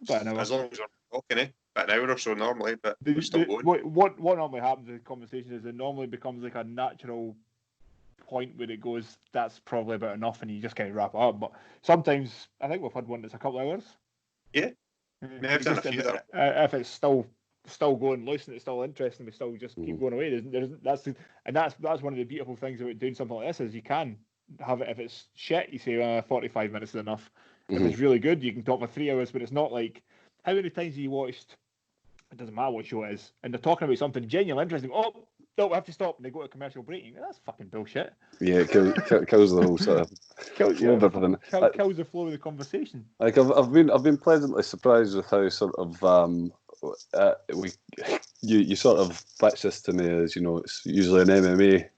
About an hour. As long as we're talking, about an hour or so normally, but we're still going. What normally happens in the conversation is it normally becomes like a natural point where it goes, that's probably about enough, and you just kind of wrap it up. But sometimes, I think we've had one that's a couple of hours. Yeah. I've done a few there. If it's still going loose and it's still interesting, we still just keep going away. That's one of the beautiful things about doing something like this is you can have it. If it's shit, you say 45 minutes is enough. If it's really good, you can talk for 3 hours. But it's not like how many times have you watched? It doesn't matter what show it is, and they're talking about something genuinely interesting. Oh no, we have to stop, and they go to commercial break. You go, that's fucking bullshit. Yeah, it kills the whole sort of kills the flow of the conversation. Like I've been pleasantly surprised with how sort of you sort of pitch this to me as, you know, it's usually an MMA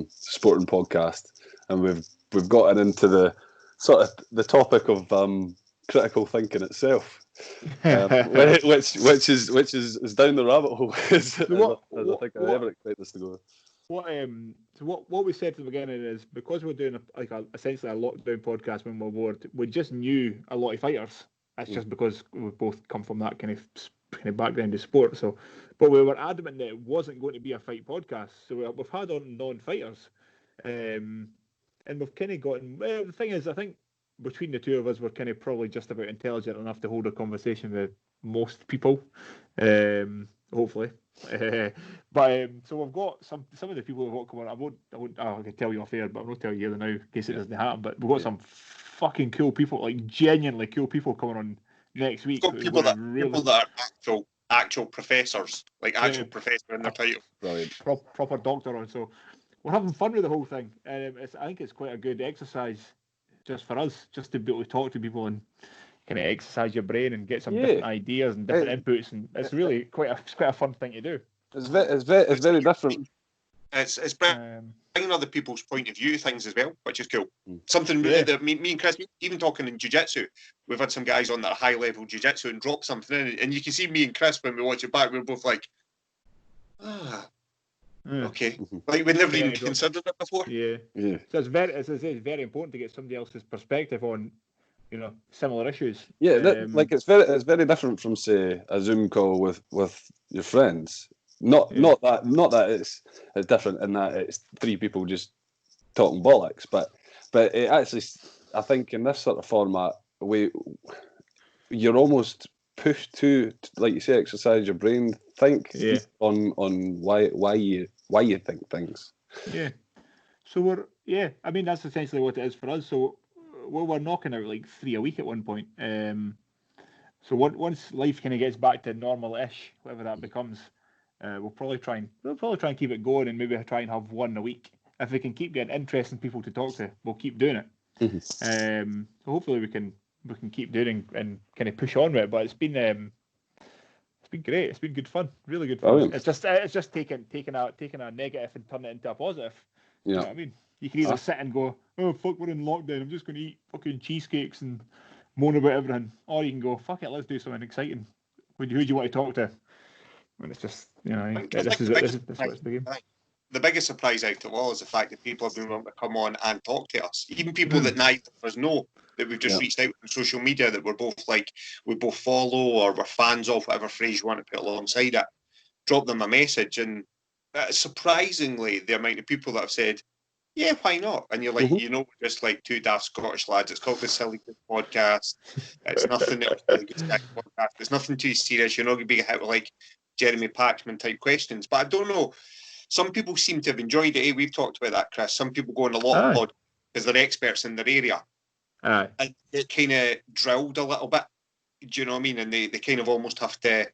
sporting podcast, and we've gotten into the sort of the topic of critical thinking itself, which is down the rabbit hole as I think I ever expect this to go. What we said at the beginning is because we're doing essentially a lockdown podcast when we're bored, we just knew a lot of fighters. That's just because we both come from that kind of background of sport. So, but we were adamant that it wasn't going to be a fight podcast. So we've had on non-fighters, and we've kind of gotten. Well, the thing is, I think between the two of us, we're kind of probably just about intelligent enough to hold a conversation with most people, hopefully. But so we've got some of the people we've got coming on. I can tell you off air, but I'm not telling you now in case it doesn't happen. But we've got some fucking cool people, like genuinely cool people coming on next week. People that are actual professors, like actual professor in their title. Brilliant. Proper doctor on. So we're having fun with the whole thing. I think it's quite a good exercise just for us, just to be able to talk to people and kind of exercise your brain and get some different ideas and different inputs, and it's really quite a fun thing to do. It's very different. It's bringing other people's point of view things as well, which is cool. Something that me and Chris, even talking in jiu-jitsu, we've had some guys on that are high level jiu-jitsu and drop something in, and you can see me and Chris when we watch it back, we're both like, okay, like we've never even considered it before. Yeah. So it's very important to get somebody else's perspective on, you know, similar issues. Yeah, it's very different from, say, a Zoom call with your friends. Not that it's different in that it's three people just talking bollocks, but it actually, I think in this sort of format, you're almost pushed to, like you say, exercise your brain, think on why you think things. Yeah. So I mean that's essentially what it is for us. So we're knocking out like 3 a week at one point. So once life kind of gets back to normal-ish, whatever that becomes, we'll probably try and keep it going, and maybe try and have one a week. If we can keep getting interesting people to talk to, we'll keep doing it. So hopefully we can keep doing and kind of push on with it. But it's been great. It's been good fun, really good fun. Brilliant. It's just taking a negative and turning it into a positive. Yeah. You know what I mean? You can either sit and go, oh fuck, we're in lockdown, I'm just going to eat fucking cheesecakes and moan about everything, or you can go, fuck it, let's do something exciting. Who do you want to talk to? And it's just, you know, this is what it's begin. The biggest surprise out of all is the fact that people have been willing to come on and talk to us. Even people that neither of us know, that we've just reached out on social media, that we're both like, we both follow or we're fans of, whatever phrase you want to put alongside it. Drop them a message, and surprisingly, the amount of people that have said, yeah, why not? And you're like, you know, we're just like two daft Scottish lads. It's called the Silly Goose podcast. It's nothing else. It's nothing too serious. You're not going to be hit with like Jeremy Paxman type questions. But I don't know. Some people seem to have enjoyed it. We've talked about that, Chris. Some people go on a lot of podcasts because they're experts in their area. And it kind of drilled a little bit. Do you know what I mean? And they kind of almost have to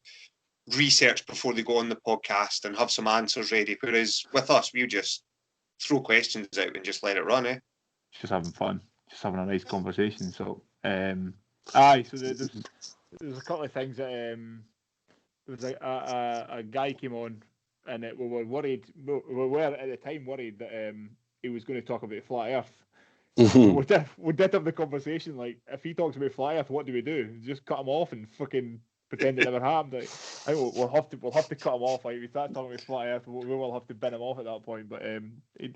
research before they go on the podcast and have some answers ready. Whereas with us, we just throw questions out and just let it run, eh? Just having fun, just having a nice conversation. So, so there's a couple of things that there was a guy came on, and we were worried. We were at the time worried that he was going to talk about flat Earth. We did have the conversation, like, if he talks about flat Earth, what do we do? Just cut him off and fucking pretend it never happened? Like, I think we'll have to cut him off. Like, if we start talking about flat Earth, we will have to bin him off at that point. But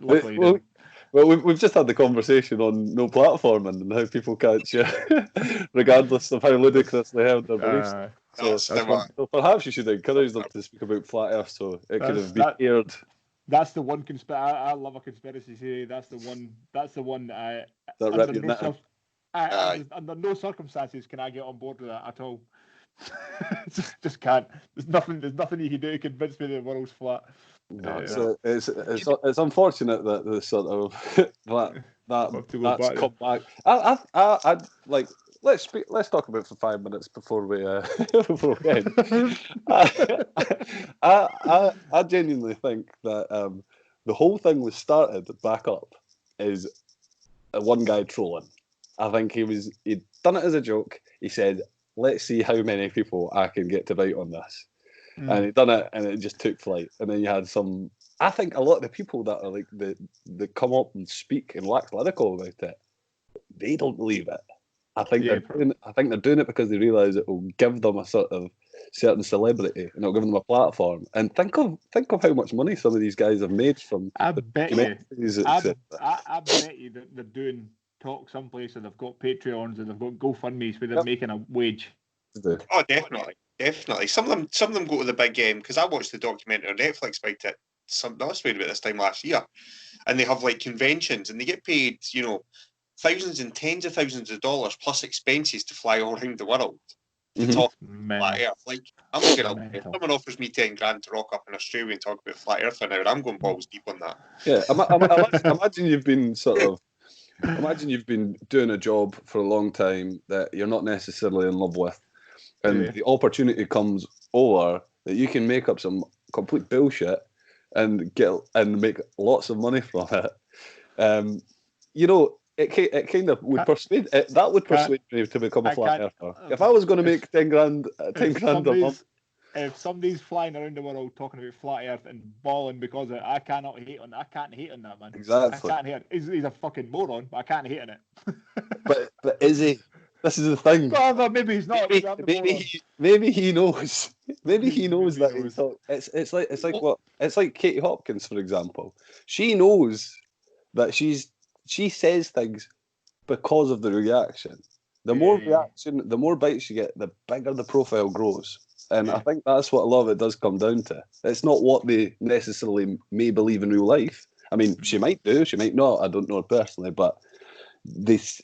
luckily, well, we've just had the conversation on no platforming and how people catch you, regardless of how ludicrous they held their beliefs. So perhaps you should encourage them to speak about flat Earth, so it could have been aired. That's the one conspiracy. I love a conspiracy theory. That's the one that under no circumstances can I get on board with that at all. just can't. There's nothing you can do to convince me that the world's flat. So it's unfortunate that the sort of that's come back. I'd like. Let's talk about it for 5 minutes before we end. I genuinely think that the whole thing was started back up is one guy trolling. I think he'd done it as a joke. He said, "Let's see how many people I can get to bite on this," and he'd done it, and it just took flight. And then you had some. I think a lot of the people that are like they come up and speak and wax lyrical about it, they don't believe it. I think they're doing it because they realise it will give them a sort of certain celebrity and it'll give them a platform. And think of how much money some of these guys have made from. I bet you that they're doing talk someplace and they've got Patreons and they've got GoFundMe's where they're making a wage. Oh, definitely. Some of them go to the big game, because I watched the documentary on Netflix about it. That was about this time last year, and they have like conventions and they get paid, thousands and tens of thousands of dollars plus expenses to fly all around the world to talk about flat Earth. Like, I'm not gonna. If someone offers me $10,000 to rock up in Australia and talk about flat Earth for an hour, I'm going balls deep on that. Yeah, imagine you've been imagine you've been doing a job for a long time that you're not necessarily in love with, and the opportunity comes over that you can make up some complete bullshit and make lots of money from it. It kind of would persuade me to become a flat earther. If I was going to make $10,000 a month, if somebody's flying around the world talking about flat Earth and bawling because of it, I can't hate on that, man. Exactly. I can't hate. He's a fucking moron, but I can't hate on it. but is he? This is the thing. Well, maybe he's not. Maybe he knows. Maybe he knows that he's not. It's like Katie Hopkins, for example. She knows that she says things because of the reaction. The more reaction, the more bites you get, the bigger the profile grows. And I think that's what a lot of it does come down to. It's not what they necessarily may believe in real life. I mean, she might do, she might not. I don't know her personally, but it's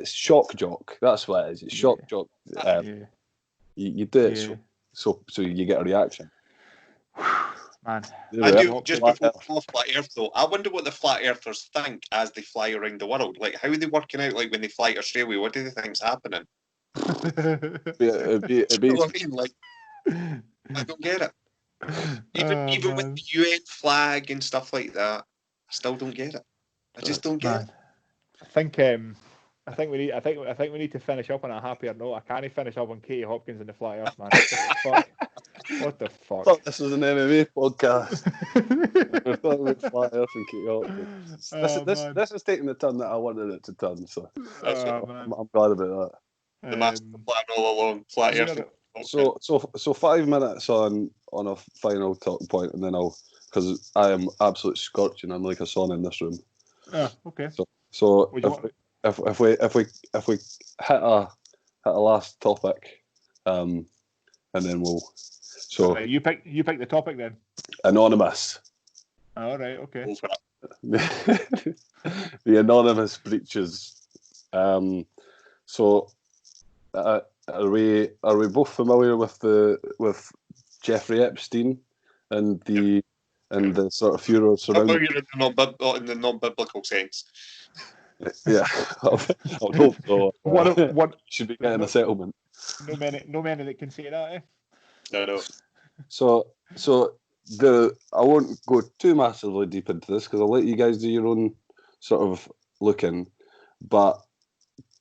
shock jock. That's what it is. It's shock jock. You do it so you get a reaction. Man, I do. Just before flat Earth, though, I wonder what the flat earthers think as they fly around the world. Like, how are they working out? Like, when they fly to Australia, what do they think's happening? It'd be You know what I mean? Like, I don't get it. Even with the UN flag and stuff like that, I still don't get it. I just don't get it. I think we need to finish up on a happier note. I can't finish up on Katie Hopkins and the flat Earth, man. What the fuck? Thought this was an MMA podcast. We're talking about flat Earth and Katie Hopkins. This is taking the turn that I wanted it to turn, so I'm glad about that. The master plan all along, flat Earth. So 5 minutes on a final talking point, and then because I am absolutely scorching. I'm like a sauna in this room. Okay. So if we hit a last topic, and then we'll. So you pick the topic then. Anonymous. All right. Okay. The anonymous breaches. So are we both familiar with Jeffrey Epstein and the sort of furor surrounding? In the non-biblical sense. Yeah, I would hope so. What should be getting a settlement? No many that can say that. No. So I won't go too massively deep into this because I'll let you guys do your own sort of looking. But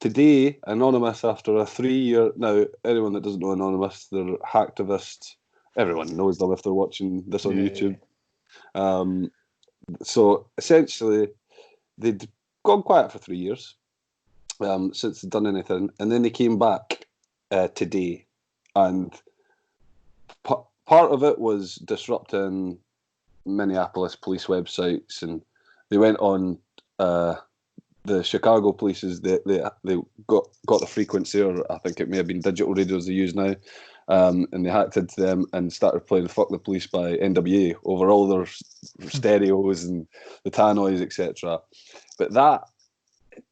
today, Anonymous, after a 3-year... Now, anyone that doesn't know Anonymous, they're hacktivists. Everyone knows them if they're watching this on YouTube. So, essentially, they'd gone quiet for 3 years since they'd done anything. And then they came back today. And part of it was disrupting Minneapolis police websites. And they went on... the Chicago police's they got the frequency, or I think it may have been digital radios they use now, and they hacked into them and started playing "Fuck the Police" by NWA over all their stereos and the tannoys, etc. But that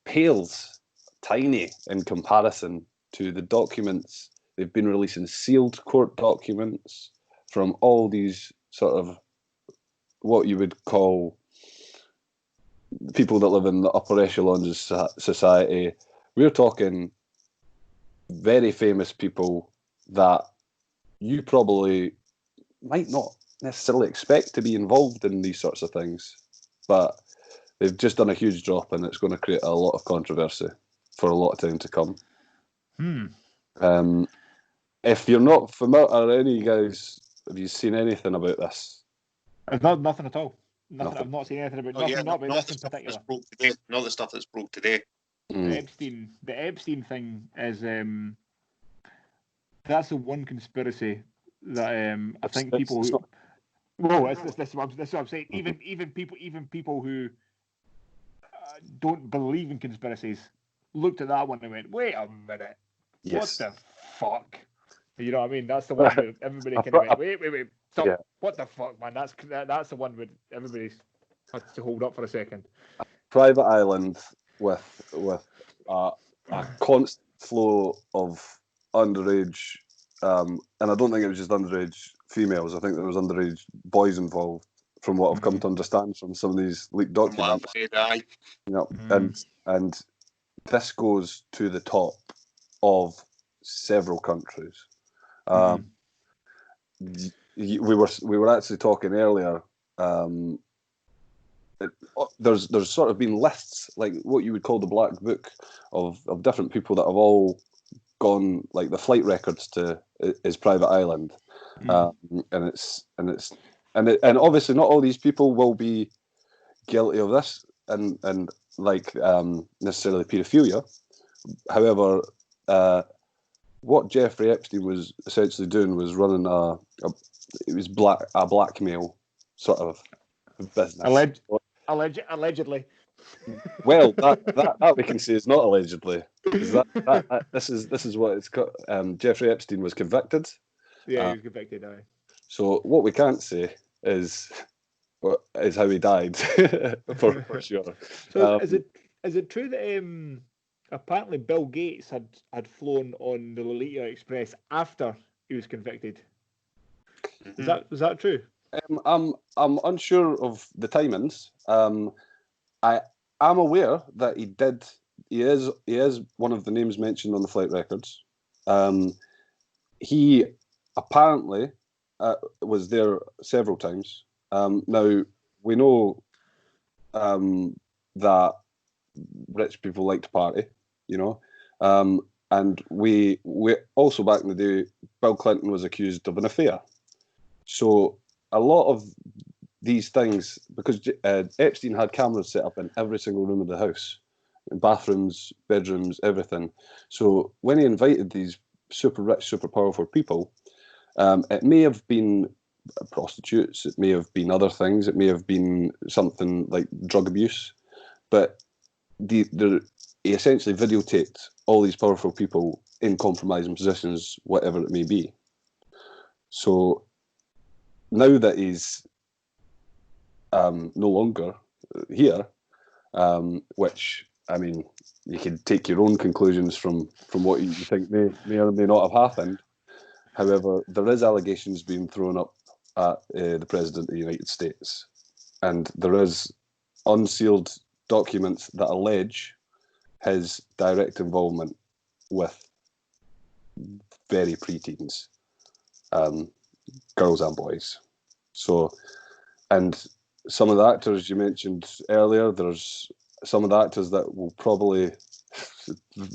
pales tiny in comparison to the documents they've been releasing, sealed court documents from all these sort of what you would call people that live in the upper echelons of society. We're talking very famous people that you probably might not necessarily expect to be involved in these sorts of things, but they've just done a huge drop, and it's going to create a lot of controversy for a lot of time to come. If you're not familiar, are any of you guys, have you seen anything about this? Nothing at all. Nothing. I've not seen anything about Not not about this the in stuff particular. that's broke today. Not the stuff that's broke today. The Epstein thing is that's the one conspiracy that I think people who this is what I'm saying. Even people who don't believe in conspiracies looked at that one and went, "Wait a minute, Yes. what the fuck?" You know what I mean? That's the one where everybody kind of went, "Wait, stop! Yeah. What the fuck, man? That's the one where everybody has to hold up for a second." Private island with a constant flow of underage, and I don't think it was just underage females. I think there was underage boys involved, from what I've come to understand from some of these leaked documents. And this goes to the top of several countries. We were actually talking earlier. There's sort of been lists, like what you would call the black book of different people that have all gone, like the flight records to his private island, and obviously not all these people will be guilty of this and necessarily paedophilia. However, what Jeffrey Epstein was essentially doing was running a blackmail sort of business. Allegedly. Well, that we can say is not allegedly. This is what it's got. Jeffrey Epstein was convicted. Yeah, he was convicted. Aye. So what we can't say is how he died for sure. So is it true that apparently Bill Gates had flown on the Lolita Express after he was convicted? Is that true? I'm unsure of the timings. I'm aware that he did. He is one of the names mentioned on the flight records. He apparently was there several times. Now we know that rich people like to party, and we also, back in the day, Bill Clinton was accused of an affair. So a lot of these things, because Epstein had cameras set up in every single room of the house, in bathrooms, bedrooms, everything. So when he invited these super rich, super powerful people, it may have been prostitutes, it may have been other things, it may have been something like drug abuse, but he essentially videotaped all these powerful people in compromising positions, whatever it may be. So now that he's no longer here, which, I mean, you can take your own conclusions from what you think may or may not have happened. However, there is allegations being thrown up at the President of the United States, and there is unsealed documents that allege his direct involvement with very preteens. girls and boys. So, and some of the actors you mentioned earlier, there's some of the actors that will probably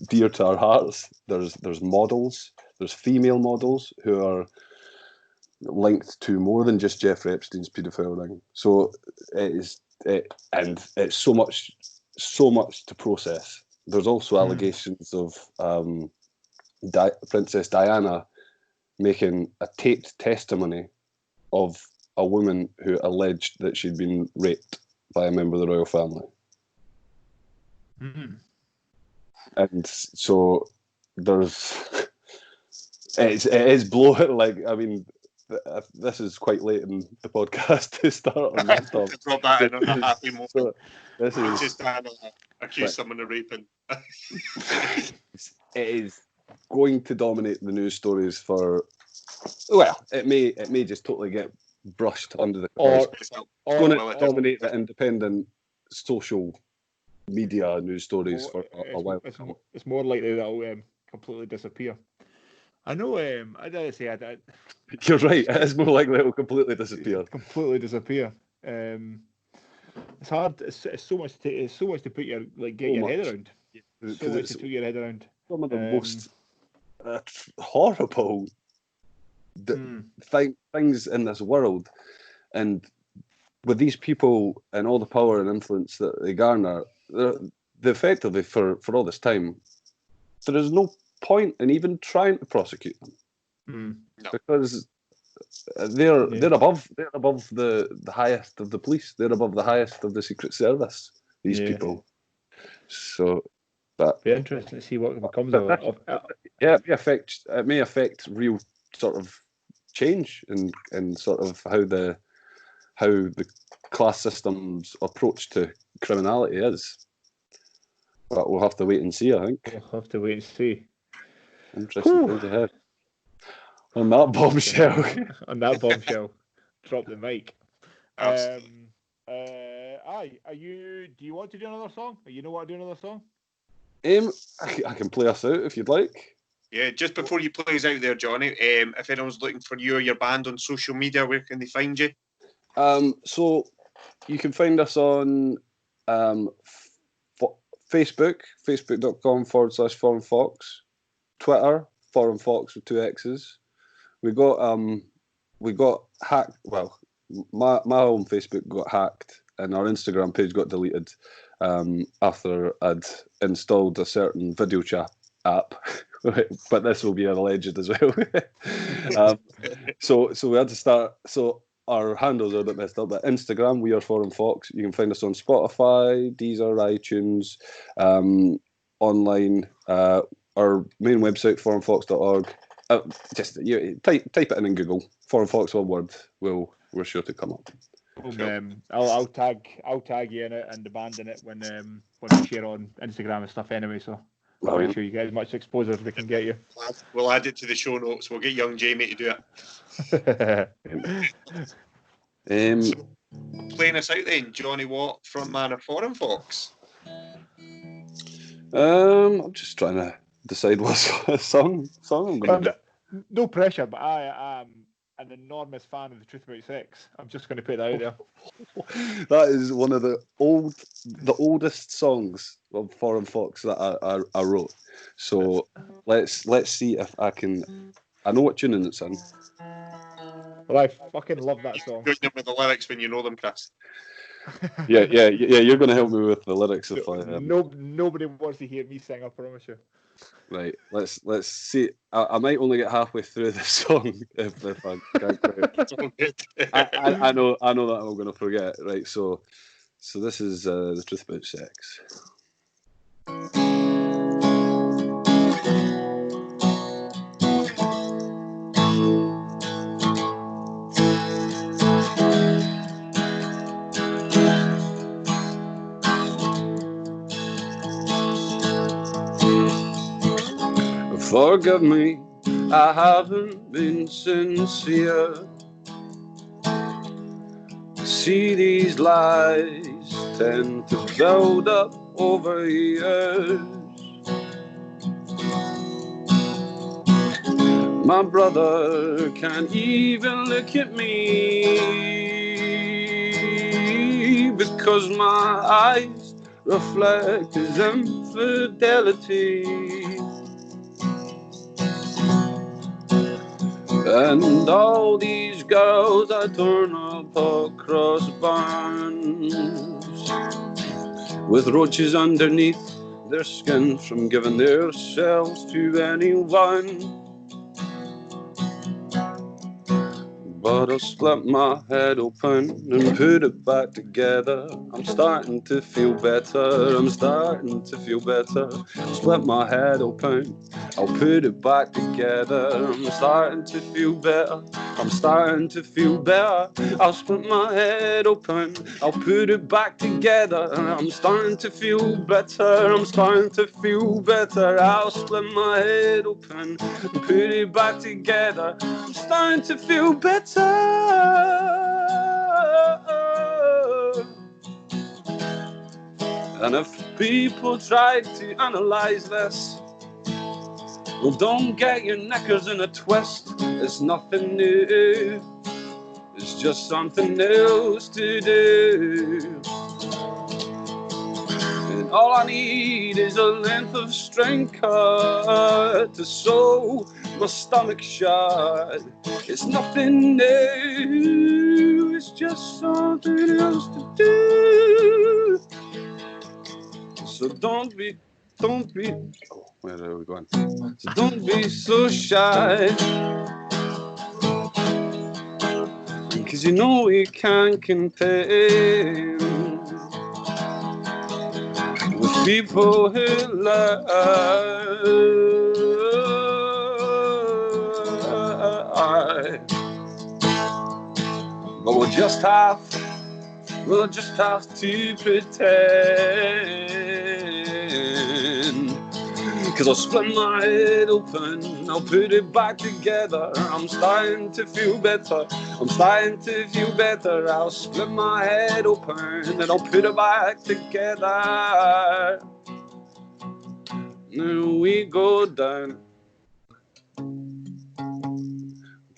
dear to our hearts. There's models, there's female models who are linked to more than just Jeffrey Epstein's paedophile ring. So and it's so much to process. There's also allegations of Princess Diana making a taped testimony of a woman who alleged that she'd been raped by a member of the royal family. Mm-hmm. And so there's it is blowing. Like, I mean, this is quite late in the podcast to start on this topic. Drop that in on a happy moment. So this It's is just accuse someone of raping. it is going to dominate the news stories for. Well, it may just totally get brushed under the carpet. It's going to dominate the independent social media news stories for a while. It's more likely that it'll completely disappear. I know. I dare say You're right. It is more likely it will completely disappear. Completely disappear. It's hard. It's so much. It's so much to put your get your head around. So much to put your head around. Some of the most horrible things in this world, and with these people and all the power and influence that they garner, they effectively for all this time, there is no point in even trying to prosecute them because they're above the highest of the police. They're above the highest of the Secret Service. These people. So that be interesting to see what becomes of it. Yeah, it may affect real sort of change in sort of how the class system's approach to criminality is. But we'll have to wait and see, I think. We'll have to wait and see. Interesting things ahead. On that bombshell. Drop the mic. Are you? Do you want to do another song? Or you know what to do another song? I can play us out if you'd like. Yeah, just before you play us out there, Johnny, if anyone's looking for you or your band on social media, where can they find you? So you can find us on Facebook, facebook.com/Foreignfox, Twitter, Foreignfox with 2 X's. We got hacked. Well, my own Facebook got hacked, and our Instagram page got deleted after I'd installed a certain video chat app. But this will be alleged as well. So we had to start. So our handles are a bit messed up. But Instagram, we are Foreignfox. You can find us on Spotify, Deezer, iTunes, online. Our main website, foreignfox.org. Just type it in Google. Foreignfox, one word. We're sure to come up. I'll tag you in it and the band in it when we share on Instagram and stuff anyway. So make sure you get as much exposure as we can get you. We'll add it to the show notes. We'll get young Jamie to do it. So, playing us out then, Jonny Watt, frontman of Foreignfox. I'm just trying to decide what song I'm going to do. No pressure, but I am an enormous fan of The Truth About Sex. I'm just going to put that out there. That is one of the oldest songs of Foreignfox that I wrote. So let's see if I can. I know what tuning it's in. Well, I fucking love that song. You're good with the lyrics when you know them, Chris. Yeah. You're going to help me with the lyrics if I. Nobody wants to hear me sing. I promise you. Right, let's see. I might only get halfway through the song if I can't. I know that I'm going to forget. Right, so this is The Truth About Sex. Forgive me, I haven't been sincere. See, these lies tend to build up over years. My brother can't even look at me because my eyes reflect his infidelity. And all these girls I turn up across barns with roaches underneath their skin from giving themselves to anyone. But I'll split my head open and put it back together. I'm starting to feel better, I'm starting to feel better. Split my head open, I'll put it back together. I'm starting to feel better, I'm starting to feel better. I'll split my head open, I'll put it back together. I'm starting to feel better, I'm starting to feel better. I'll split my head open and put it back together. I'm starting to feel better. And if people try to analyze this, well, don't get your knickers in a twist. It's nothing new, it's just something else to do. And all I need is a length of string cut to sew my stomach shut. It's nothing new, it's just something else to do. So don't be, oh, where are we going? So don't be so shy, 'cause you know we can't contain with people who lie. But we'll just have to pretend. 'Cause I'll split my head open, I'll put it back together. I'm starting to feel better, I'm starting to feel better. I'll split my head open and I'll put it back together. Now we go down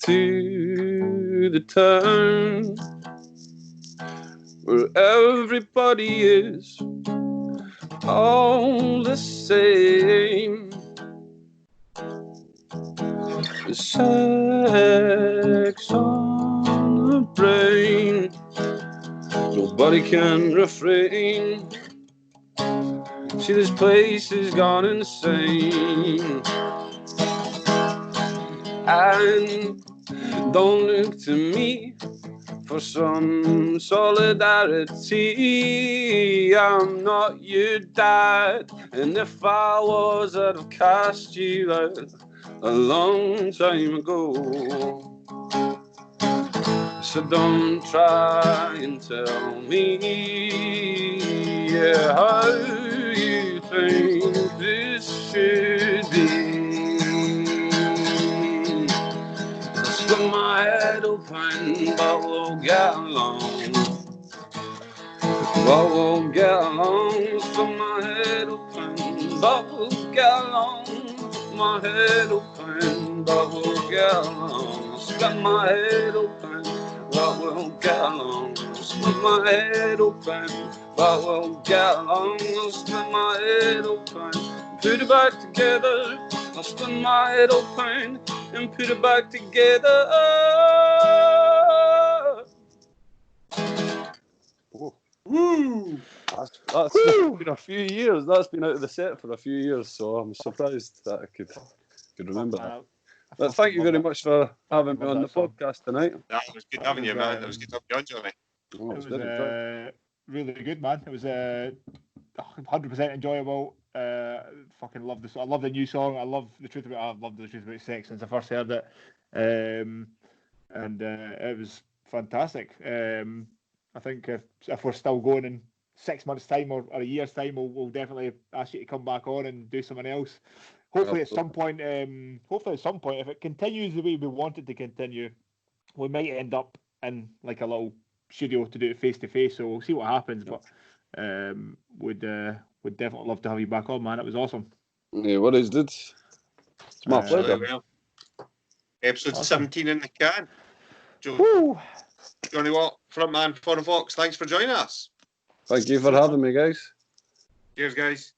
to the town where everybody is all the same. Sex on the brain, nobody can refrain. See, this place has gone insane. And don't look to me for some solidarity. I'm not your dad, and if I was, I'd have cast you out a long time ago. So don't try and tell me, yeah, how you think this should be. Split my head open, but we'll get along. But we'll get along. Split my head open, but we'll get along. My head open, but we'll get along. Split my head open, but we'll get along. Split my head open, but we'll get along. Split my head open, put it back together. I'll split my head open and put it back together. Woo! That's been a few years. That's been out of the set for a few years, so I'm surprised that I could remember that. But thank you very much for having me on the podcast tonight. That was good having you, man. That was good having you on, Johnny. Oh, it was really good, man. It was 100% enjoyable. Fucking love this. I love the new song. I've loved the truth about sex since I first heard it, and it was fantastic. I think if we're still going in 6 months' time or a year's time, we'll definitely ask you to come back on and do something else. Hopefully at some point, if it continues the way we want it to continue, we might end up in like a little studio to do it face to face. So we'll see what happens. But would definitely love to have you back on, man. It was awesome. Yeah, what is it? It's my pleasure. Episode Awesome. 17 in the can. Woo! Jonny Watt, frontman, Foreignfox, thanks for joining us. Thank you for having me, guys. Cheers, guys.